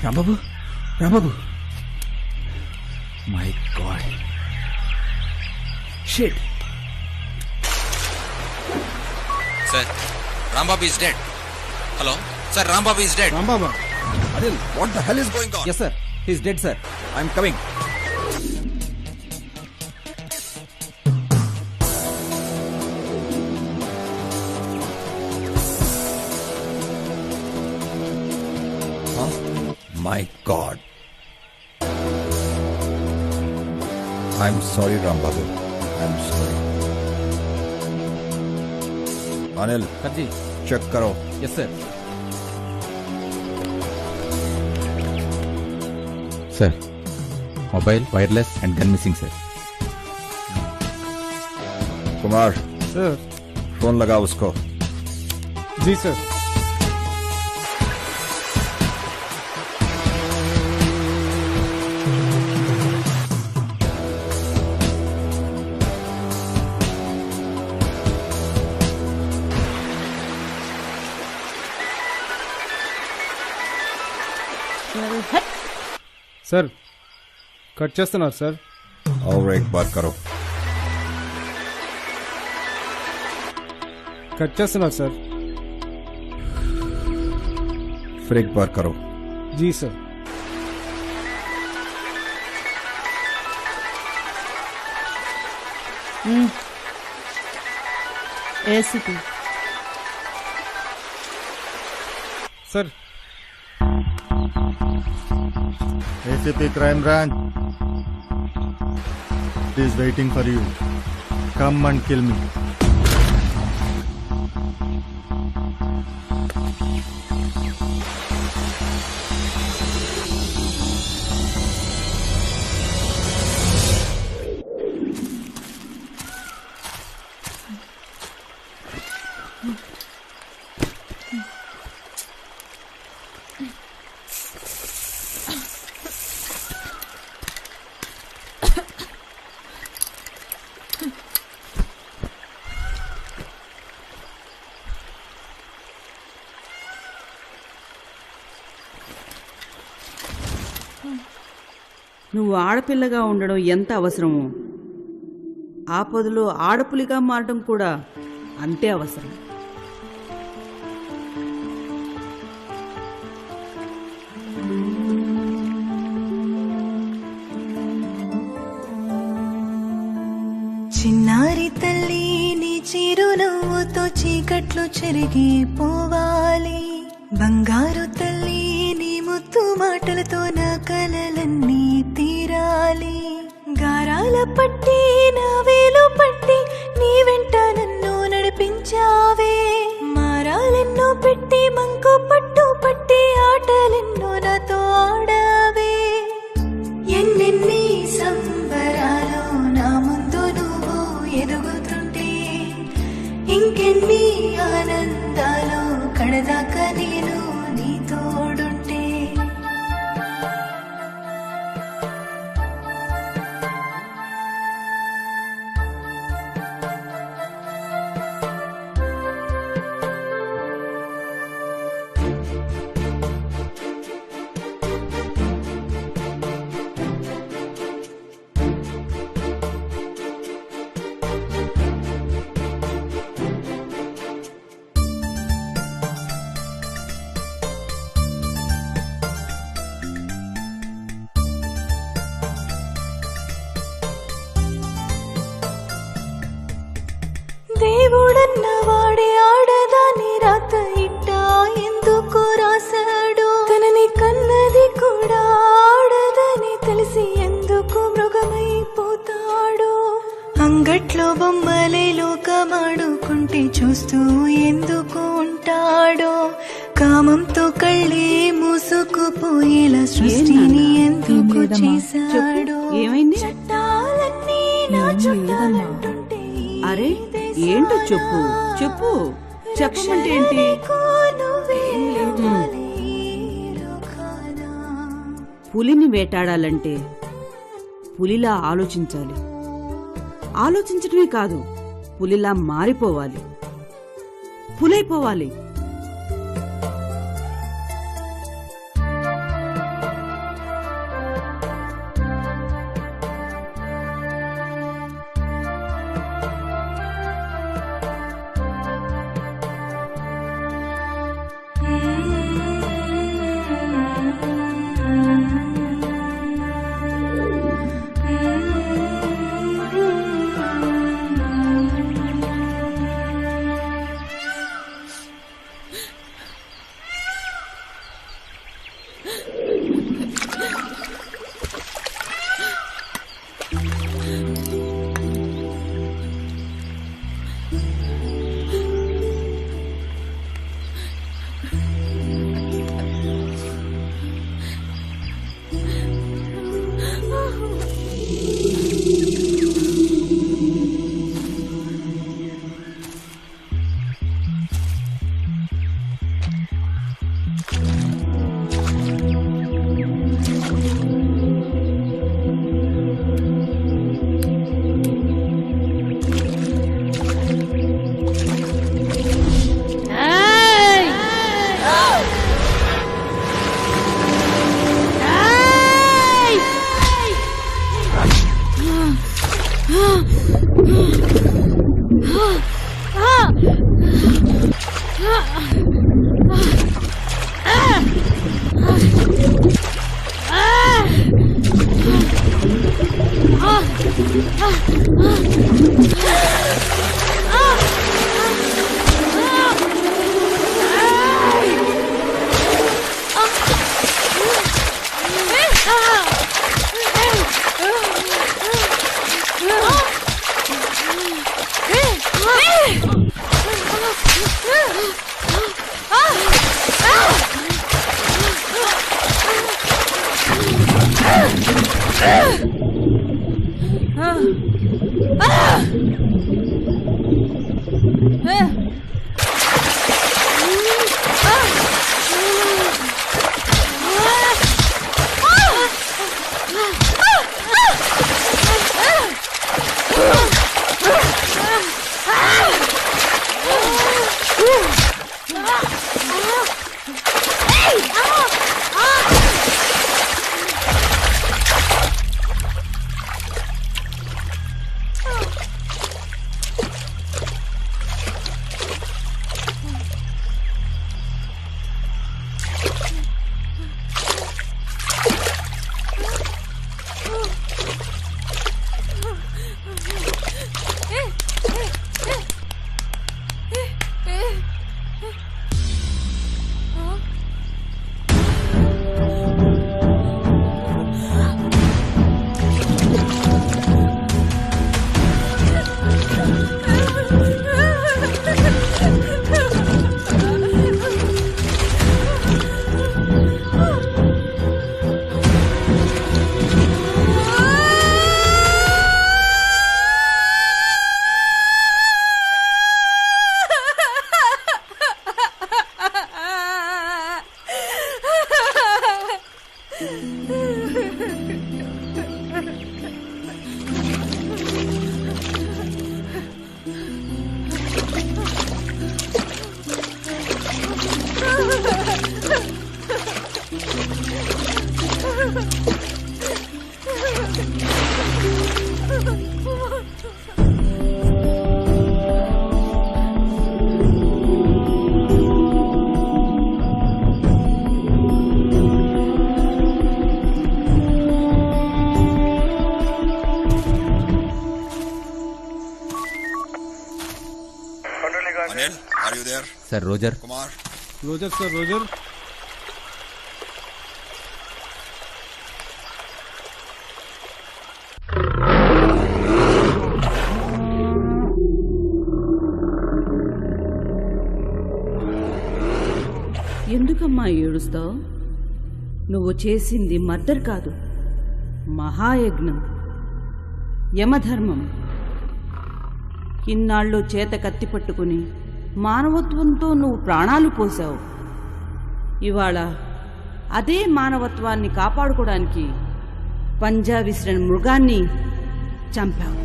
Rambabu, Rambabu, my god, shit. Sir, Rambabu is dead. Hello sir, Rambabu is dead. Rambabu. Anil, what the hell is going on? Yes sir, he is dead sir. I'm coming. My God. I'm sorry, Rambabu. I'm sorry. Anil, ji check करो. Yes sir. Sir, mobile, wireless and gun missing sir. Kumar. Sir. Phone लगा उसको. जी सर. సార్ కట్ చేస్తున్నారు సార్. और एक बार करो. కట్ చేస్తున్నారు సార్. फिर एक बार करो. जी sir. ACP sir. ACP Crime Branch is waiting for you. Come and kill me. నువ్వు ఆడపిల్లగా ఉండడం ఎంత అవసరమో ఆపదలో ఆడపులిగా మారడం కూడా అంతే అవసరం. చిన్నారి తల్లి నీ చిరునవ్వుతో చీకట్లు చెరిగిపోవాలి. బంగారు తల్లి నీ ముత్తు మాటలతో నా కలలన్నీ తీరాలి. గారాల పట్టి నా వేలు పట్టి నీ వెంట నన్ను నడిపించావే. మారాలెన్నో పెట్టి మంకు పట్టు పట్టి ఆటలెన్నో నాతో ఆడావే. ఎన్నెన్ని సంబరాలు నా ముందు నువ్వు ఎదుగుతుంటే ఇంకెన్ని ఆనందాలు కడదాకా నేను నీ తోడుంటే. బొమ్మలే లోకమాడుకుంటే చూస్తూ ఎందుకు ఉంటాడో కామంతో కళ్ళే మూసుకుపోయేలా సృష్టిని ఎందుకు చేశాడో ఏమైంది? చట్టాలన్నీ నా చుట్టాలంటుంటే అరే ఏంటో చెప్పు చెప్పు చెప్పమంటే ఏంటి? పులిని వేటాడాలంటే పులిలా ఆలోచించాలి. ఆలోచించడమే కాదు, పులిలా మారిపోవాలి, పులైపోవాలి. Anil, are you there? Sir, Roger. Kumar. Roger, sir, Roger. ఎందుకమ్మా ఏడుస్తావు? నువ్వు చేసింది మర్డర్ కాదు, మహాయజ్ఞం, యమధర్మం. ఇన్నాళ్ళు చేత కత్తి పట్టుకుని మానవత్వంతో నువ్వు ప్రాణాలు పోసావు. ఇవాళ అదే మానవత్వాన్ని కాపాడుకోవడానికి పంజా విసిరిన మృగాన్ని చంపావు.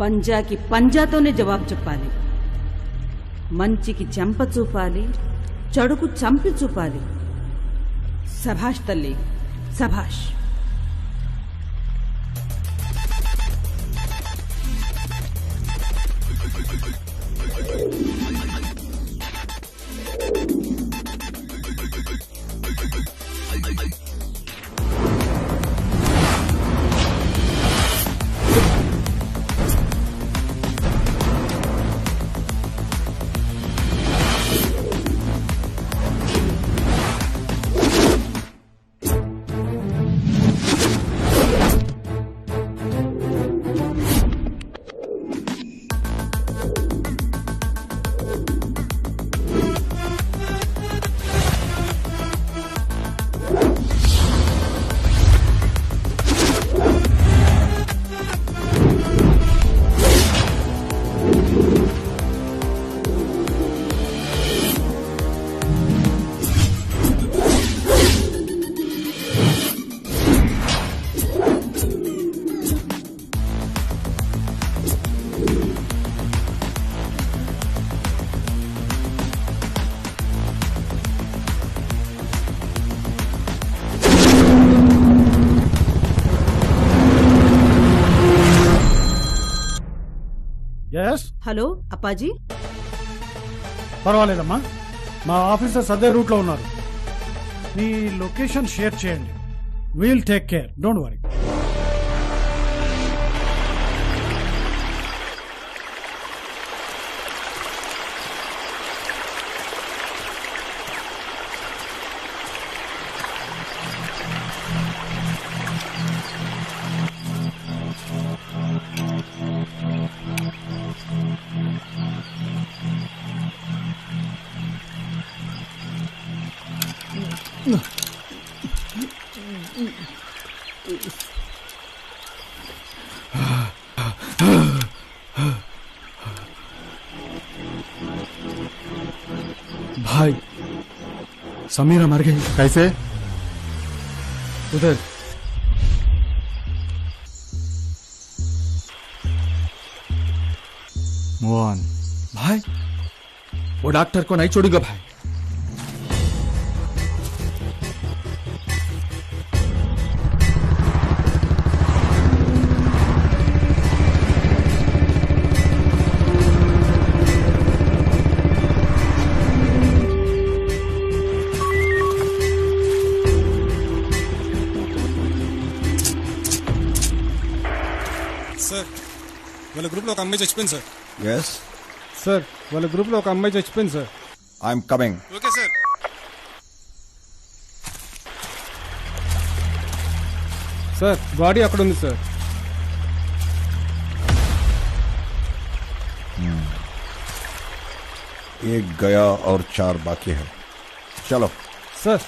పంజాకి పంజాతోనే జవాబు చెప్పాలి. మంచికి చెంప చూపాలి, చెడుకు చంపి చూపాలి. సభాష్ తల్లి, సభాష్. హలో అప్పాజీ. పర్వాలేదమ్మా, మా ఆఫీసర్స్ అదే రూట్లో ఉన్నారు. మీ లొకేషన్ షేర్ చేయండి. We'll take care, don't worry. भाई समीरा मर गई। कैसे? उधर मोहन भाई, वो डॉक्टर को नहीं छोड़ूंगा भाई। సార్, వాళ్ళ గ్రూప్లో ఒక అమ్మాయి చచ్చిపోయింది సార్. Yes, సార్, వాళ్ళ గ్రూప్లో ఒక అమ్మాయి చచ్చిపోయింది sir. I'm coming. Okay sir. Sir, body అక్కడ ఉంది సార్. एक गया और 4 बाकी है. चलो. Sir,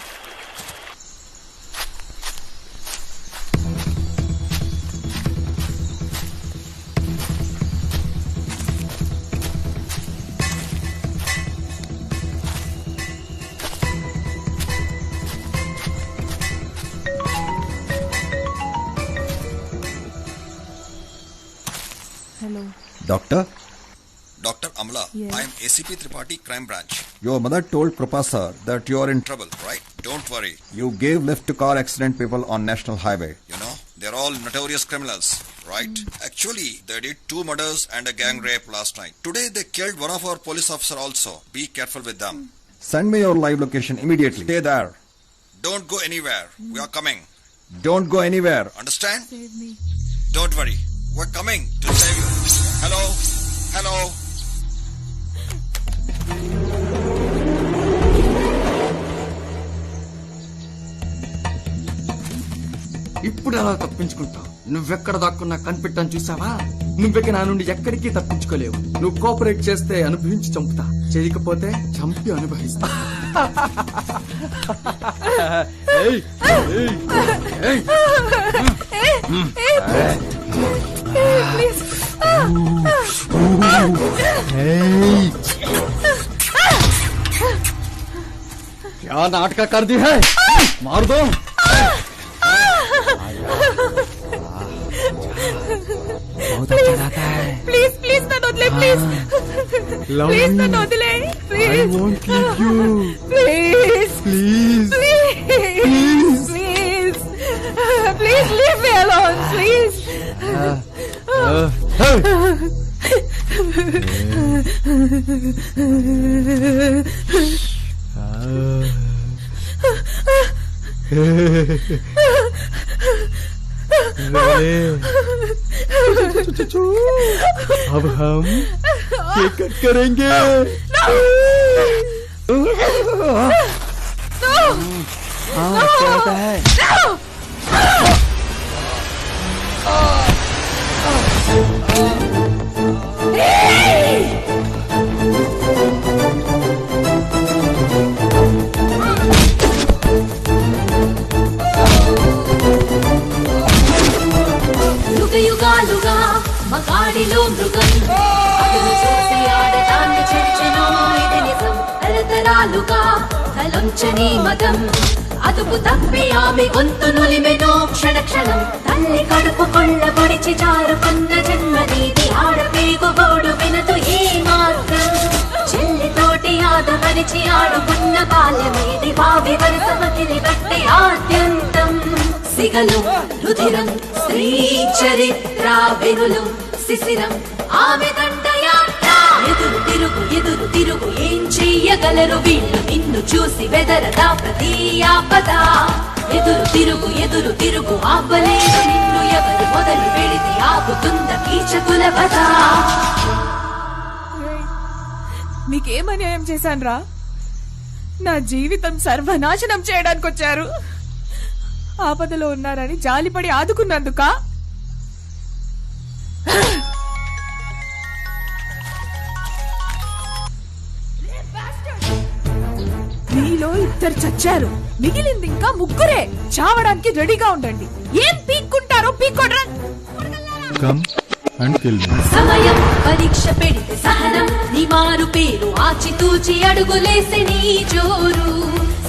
Hello. Doctor? Dr. Amla, Yes. I am ACP Tripathi, Crime Branch. Your mother told Krupa sir that you are in trouble. Right? Don't worry. You gave lift to car accident people on National Highway. You know, they're all notorious criminals, right? Actually, they did 2 murders and a gang rape last night. Today, they killed one of our police officer also. Be careful with them. Send me your live location immediately. Stay there. Don't go anywhere. We are coming. Don't go anywhere. Understand? Save me. Don't worry. We're coming to save you. Hello? Hello? ఇప్పుడు ఎలా తప్పించుకుంటావు? నువ్వెక్కడ దాక్కున్నా కనిపెట్టాను చూసావా? నువ్వెక్క నా నుండి ఎక్కడికి తప్పించుకోలేవు. నువ్వు కోఆపరేట్ చేస్తే అనుభవించి చంపుతా, చేయకపోతే చంపి అనుభవిస్తా. ఏయ్, ఏయ్, ఏయ్. क्या नाटक कर दी है, मार दो. बहुत अच्छा रहता है. प्लीज प्लीज ना नोदले प्लीज प्लीज ना नोदले please. I won't leave you. Please Please. Please please please leave me alone please. अब हम केक कट करेंगे. हाँ, क्या होता है? యుగాలుగా మగాడిలో మృగం అతను చూసి ఆడటాన్ని చర్చను ఇది నిజం. తరతరాలుగా తలంచని మదం అదుపు తప్పి ఆమె గొంతు నులిమెనో క్షణ క్షణం. తల్లి కడుపు కొళ్ళ పొడిచి జారుకున్న జన్మ నీది. ఆడపేగు గోడు వినదు ఏ మాత్రం. చెల్లితోటి ఆదమరిచి ఆడుకున్న బాల్యమేది. భావి వరుస మతిని బట్టి ఆద్యంతం. సిగలు రుధిరం స్త్రీ చరిత్ర వెనులు శిశిరం ఆమె దండయాత్ర. ఎదురు తిరుగు ఎదురు తిరుగు ఏం చెయ్యగలరు వీళ్ళు నిన్ను చూసి వెదరదా ప్రతి ఆపద. ఎదురు తిరుగు ఆపలేరు నిన్ను ఎవరు మొదలు పెడితే ఆపుతుంద కీచకుల వద. మీకేం అన్యాయం చేశాన్రా? నా జీవితం సర్వనాశనం చేయడానికి వచ్చారు. ఆపదలో ఉన్నారని జాలిపడి ఆదుకున్నందుక? మీలో ఇద్దరు చచ్చారు, మిగిలింది ఇంకా ముగ్గురే. చావడానికి రెడీగా ఉండండి. ఏం పీక్కుంటారో పీక్కోడ్రా. Come and kill me. సమయం పరీక్ష పెడితే సహనం నీ మారు పేరు. ఆచితూచి అడుగులేసే నీ జోరు.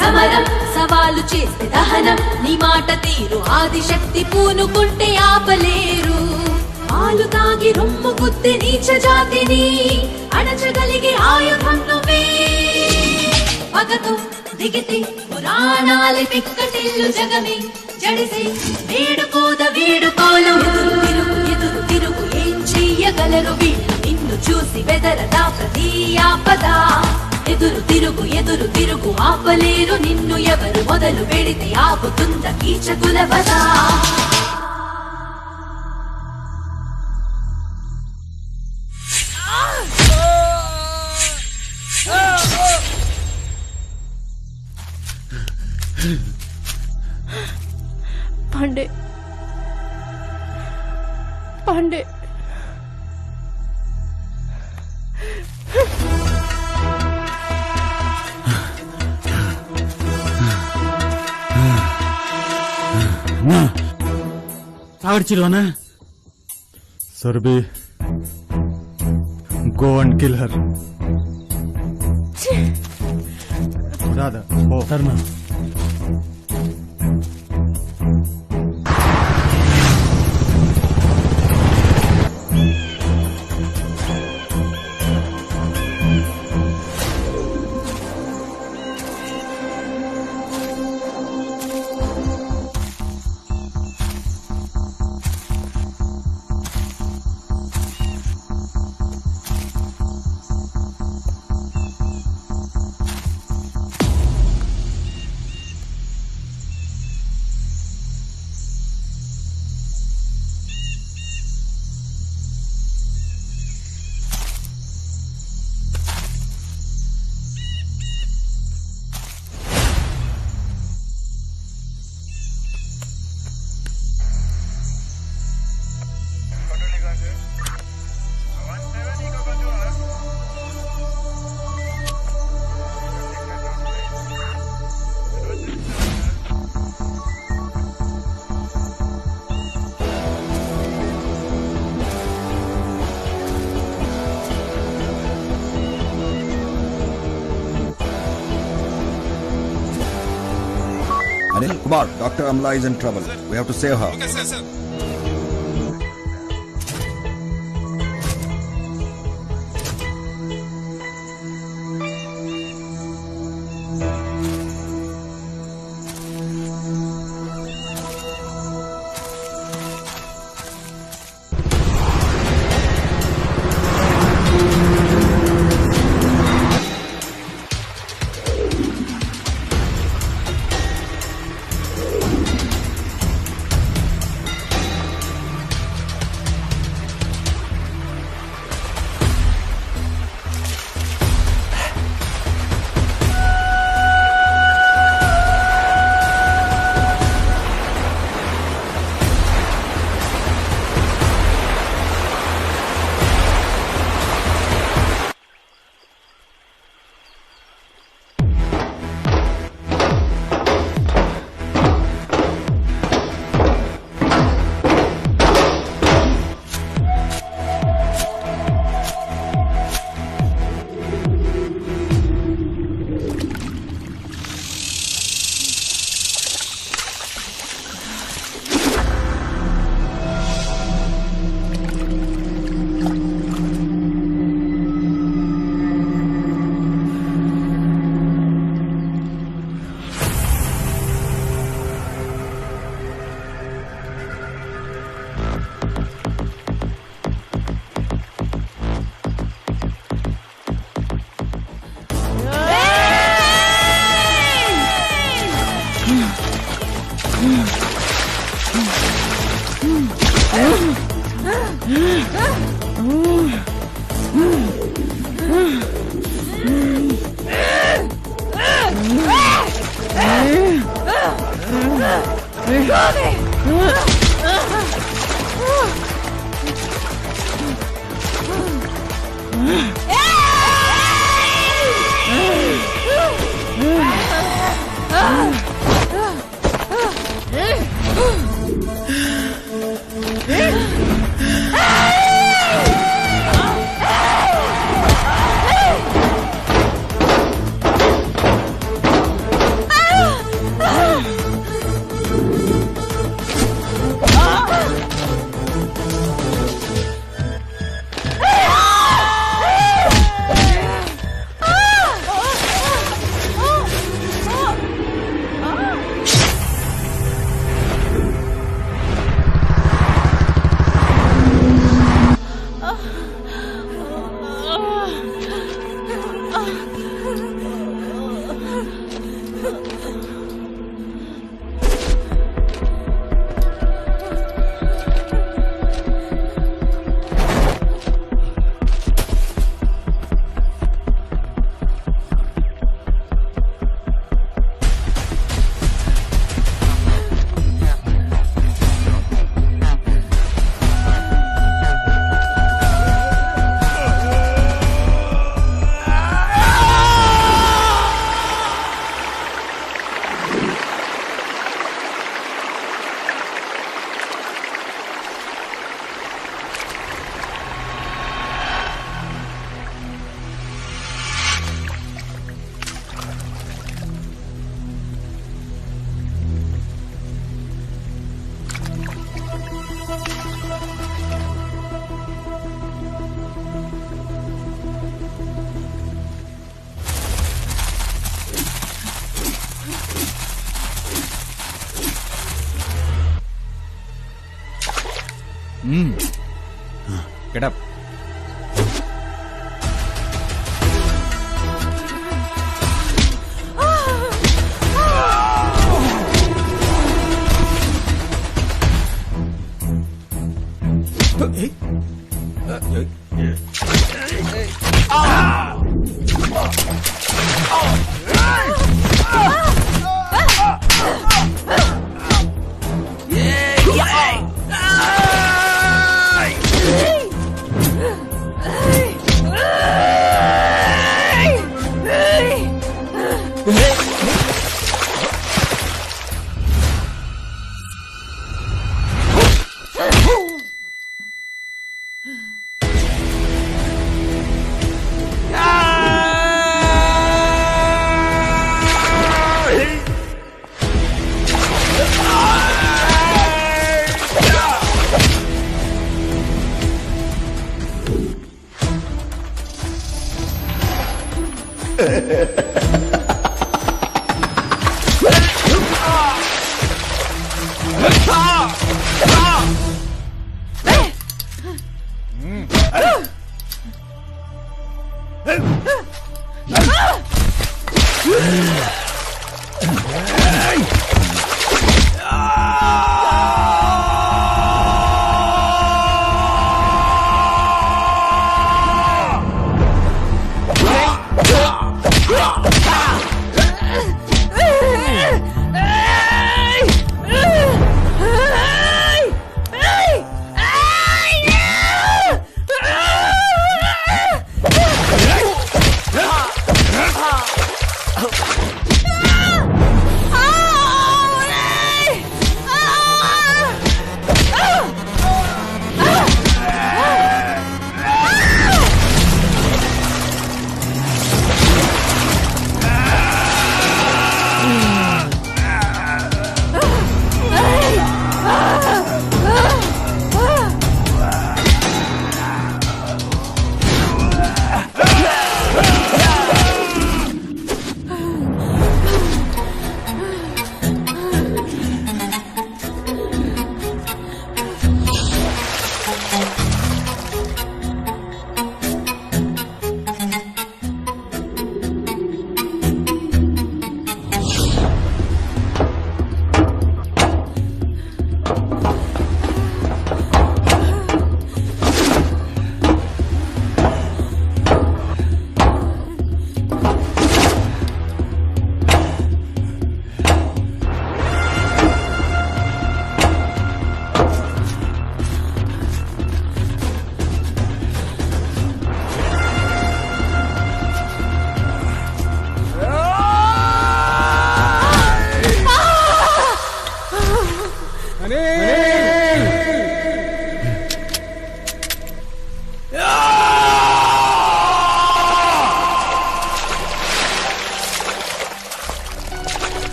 సమరం సవాలు చేస్తే దహనం నీ మాట తీరు. ఆదిశక్తి పూనుకుంటే ఆపలేరు. పాలు తాగి రొమ్ము గుద్ది నీచ జాతిని అణచగలిగే ఆయుధం నువ్వే. పగతో దిగితే పురాణాలే పిక్కటిల్లు జగమే జడిసి వేడుకోద వేడుకోలు. ఎదురు తిరుగు ఏం చెయ్యగలరు వీళ్ళు నిన్ను చూసి వెదరదా ప్రతి ఆపద. ఎదురు తిరుగు ఆపలేరు నిన్ను ఎవరు మొదలు పెడితే ఆపుతుంద కీచకుల వద. Pandey Pandey आवडचिल्वाना Surbi, go and kill her. Radha, go. Dharma. Anil Kumar, Dr. Amla is in trouble. We have to save her. Okay, sir. Get up.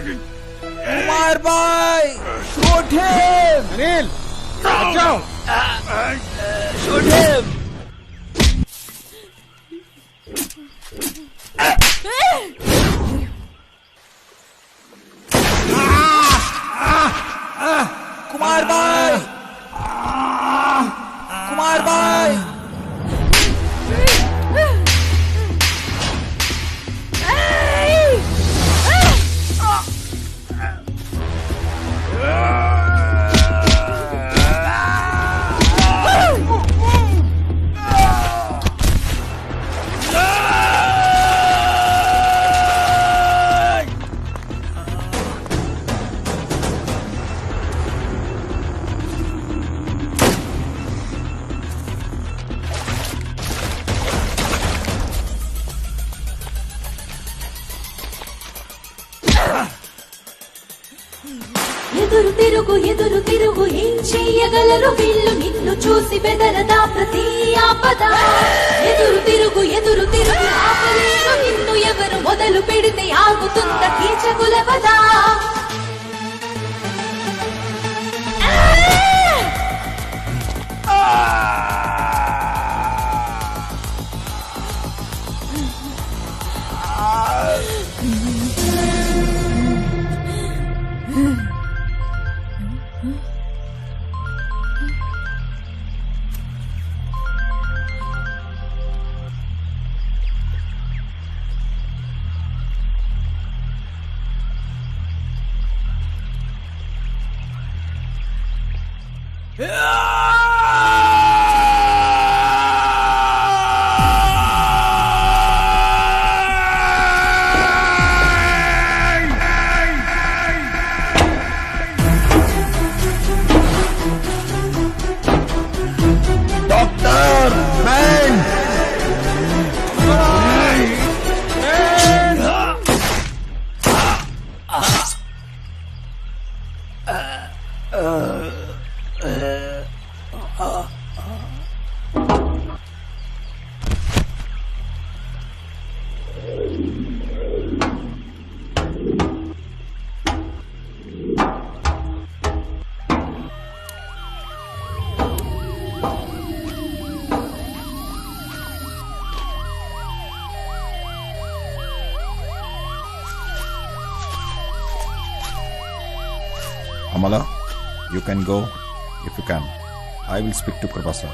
Kumar भाई शूट हिम अनिल जाओ शूट हिम कुमार भाई कुमार भाई ఎదురు తిరుగు ఎదురు తిరుగు ఏం చెయ్యగలరు వీళ్ళు నిన్ను చూసి బెదరదా ప్రతి ఆపద ఎదురు తిరుగు ఆపలేరు నిన్ను ఎవరు మొదలు పెడితే ఆగుతుంద కీచకులవదా Amala, you can go if you can. I will speak to Prabha sir.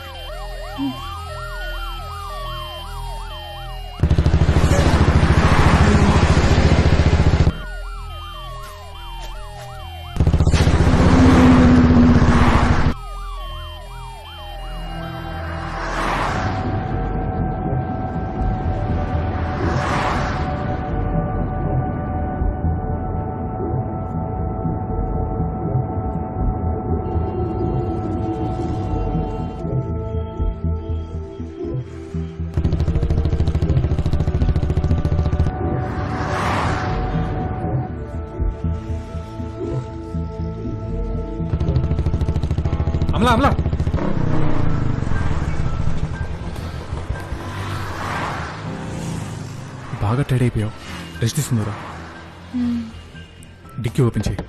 Amala Amala బాగా టైడ్ అయిపోయావు, రెస్ట్ తీసుకుందరా. డిక్కీ ఓపెన్ చేయి.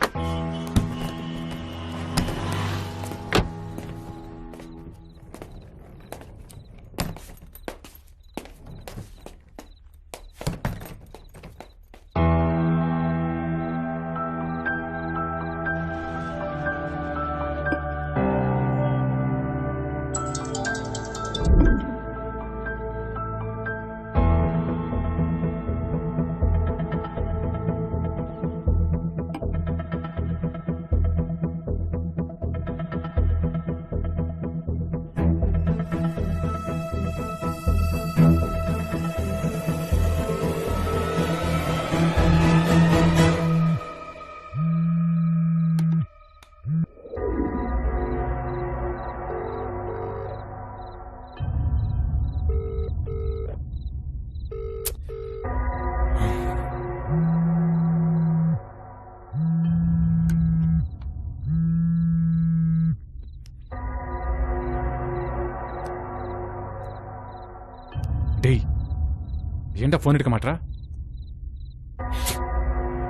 டேய், ஏண்டா ஃபோன் எடுக்க மாட்டா?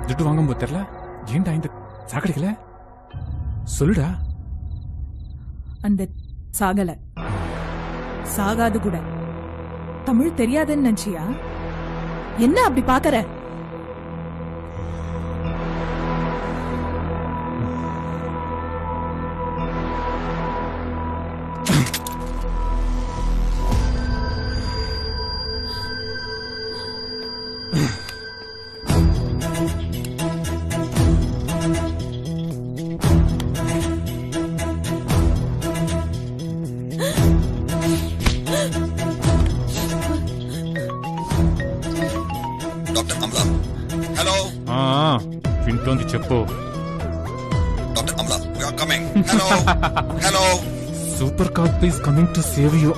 துட்டு வாங்கும் போது தெரியல, ஏண்டா இந்த சாக்கடிக்கல? சொல்லுடா. அந்த சாகல, சாகாது கூட. தமிழ் தெரியாதுன்னு நினைச்சியா? என்ன அப்படி பாக்கற? Dr. Amla. Hello. వింటోంది చెప్పు. Dr. Amla, we are coming. Hello. Hello. Super cop is coming to save you.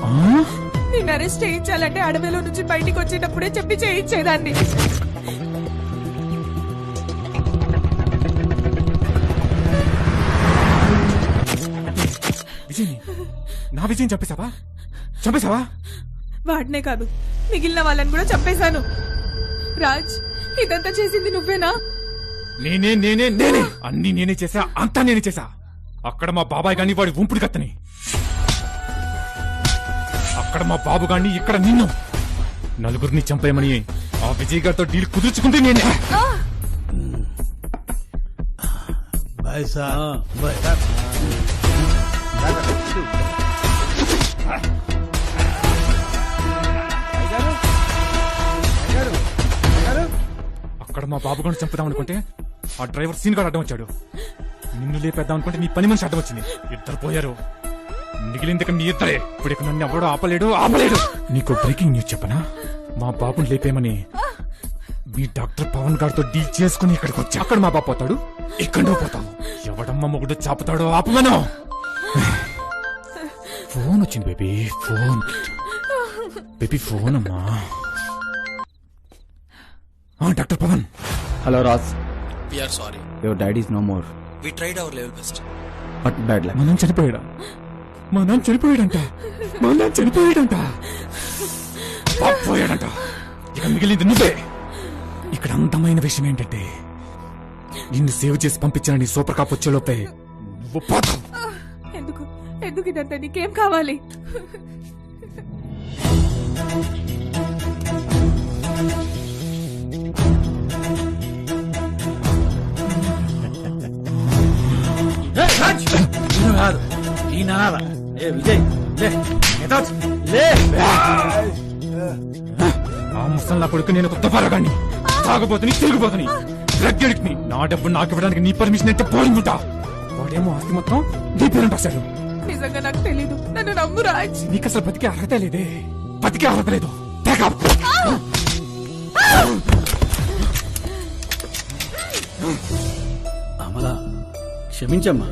నేను అరెస్ట్ చేయించాలంటే అడవిలో నుంచి బయటికి వచ్చేటప్పుడే చెప్పి చేయించేదాన్ని. విజయ్, నా విజయం చంపేశావా? చంపేశావా? వాడినే కాదు, మిగిలిన వాళ్ళని కూడా చంపేశాను. రాజ్, ఇదంతా చేసింది నువ్వేనా? నేనే నేనే నేనే అన్ని నేనే చేశా, అంతా నేనే చేశా. అక్కడ మా బాబాయ్ గాని వాడి ఉంపుడు కత్తని, అక్కడ మా బాబు గాని, ఇక్కడ నిన్ను నలుగురిని చంపేయమని ఆ విజయ్ గారితో డీల్ కుదుర్చుకుంటే నేనే. అక్కడ మా బాబు గారిని చంపుదాం అనుకుంటే ఆ డ్రైవర్ సీన్ గారు అడ్డం వచ్చాడు. నిన్ను లేపేద్దాం అనుకుంటే నీ పని మనిషి అడ్డం వచ్చింది. ఇద్దరు పోయారు, మిగిలింది మీ ఇద్దరే. ఇప్పుడు ఇక నన్ను ఎవడో ఆపలేడు. నీకు బ్రేకింగ్ న్యూస్ చెప్పనా? మా బాబుని లేపేమని మీ డాక్టర్ పవన్ గారితో డీల్ చేసుకుని ఇక్కడికి వచ్చి, అక్కడ మా బాబు పోతాడు, ఇక్కడ నువ్వు పోతావు. ఎవడమ్మ మొగుడు చాపుతాడో ఆపమను. ఫోన్ వచ్చింది బేబీ, ఫోన్. బేబీ ఫోన్ అమ్మా. Doctor Pavan. Hello Raj. We are sorry. Your daddy is no more. We tried our level best. But bad luck. మా నాన్న చనిపోయాడా? మా నాన్న చనిపోయాడంట. మా నాన్న చనిపోయాడంట. పోయాడంట. ఇక మిగిలింది నువ్వే. ఇక్కడ అందమైన విషయం ఏంటంటే, నిన్ను సేవ్ చేసి పంపించిన నీ సూపర్ కాప్ వచ్చేలోపే నువ్వు పోతావు. ఎందుకు ఇదంతా? నీకేం కావాలి? కాదు ఈ నాల ఏ విజయ్ లే get out. లే ఆ ముసల్లా కొడుకు నేను ఒక దుబారగాన్ని, తాగబోతుని, తిరిగిపోతుని, డ్రగ్ అడిక్ట్ ని. నా డబ్బు నాకు ఇవ్వడానికి నీ పర్మిషన్ అయితే పోయిందా? వాడేమో ఆస్తి మొత్తం నీ పేరెంట్ రాశాడు. నిజంగా నాకు తెలీదు, నన్ను నమ్ము రాజ్. నీకు అసలు బతికే అర్హత లేదే, బతికే అర్హత లేదు. అమలా క్షమించమ్మా.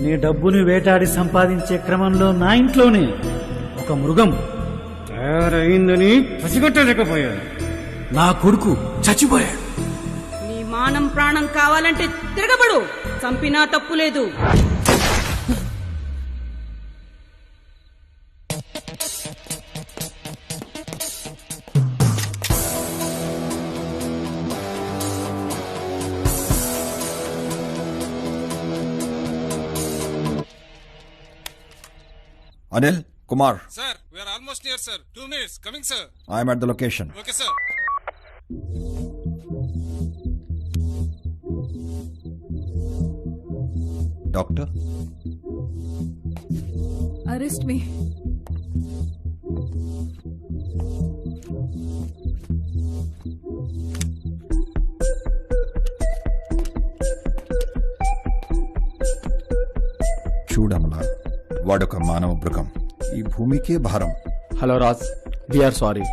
నీ డబ్బుని వేటాడి సంపాదించే క్రమంలో నా ఇంట్లోనే ఒక మృగం తయారైందని పసిగట్టలేకపోయాడు. నా కొడుకు చచ్చిపోయాడు. నీ మానం ప్రాణం కావాలంటే తిరగబడు, చంపినా తప్పు లేదు. Anil, Kumar, Sir, we are almost near, sir. 2 minutes. Coming, sir. I am at the location. Okay, sir. Doctor? Arrest me. చూడమలా, వాడొక మానవ మృగం, ఈ భూమికే భారం. Hello Raj, we're sorry.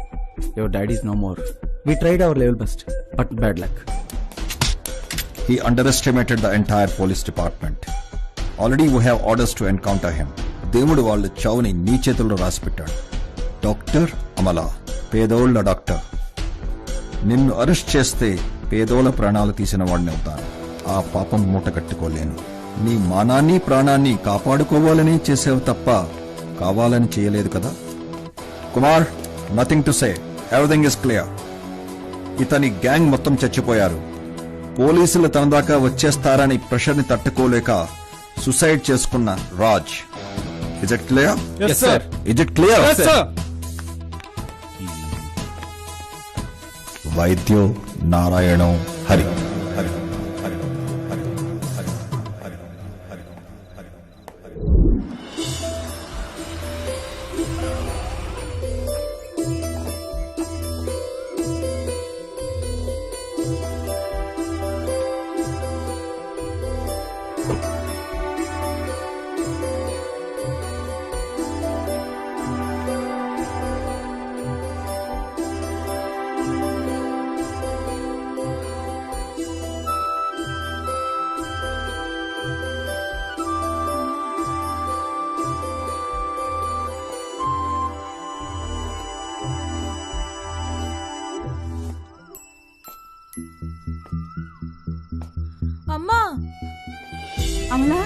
Your daddy is no more. We tried our level best, but bad luck. He underestimated the entire police department. Already we have orders to encounter him. దేవుడు వాళ్ళ చావుని నీ చేతుల్లో రాసిపెట్టాడు. డాక్టర్ అమలా, పేదోళ్ల డాక్టర్. నిన్ను అరెస్ట్ చేస్తే పేదోళ్ల ప్రాణాలు తీసిన వాడిని అవుతాను. ఆ పాపం మూట కట్టుకోలేను. నీ మానాన్ని ప్రాణాన్ని కాపాడుకోవాలని చేసేవి తప్ప కావాలని చేయలేదు కదా. Kumar, nothing to say, everything is clear. ఇతని గ్యాంగ్ మొత్తం చచ్చిపోయారు. పోలీసులు తన దాకా వచ్చేస్తారని ప్రెషర్ ని తట్టుకోలేక సుసైడ్ చేసుకున్న Raj. Is it clear? Yes, sir. Is it clear? Yes, sir. వైద్యో నారాయణో హరి. అమ్మా, అమలా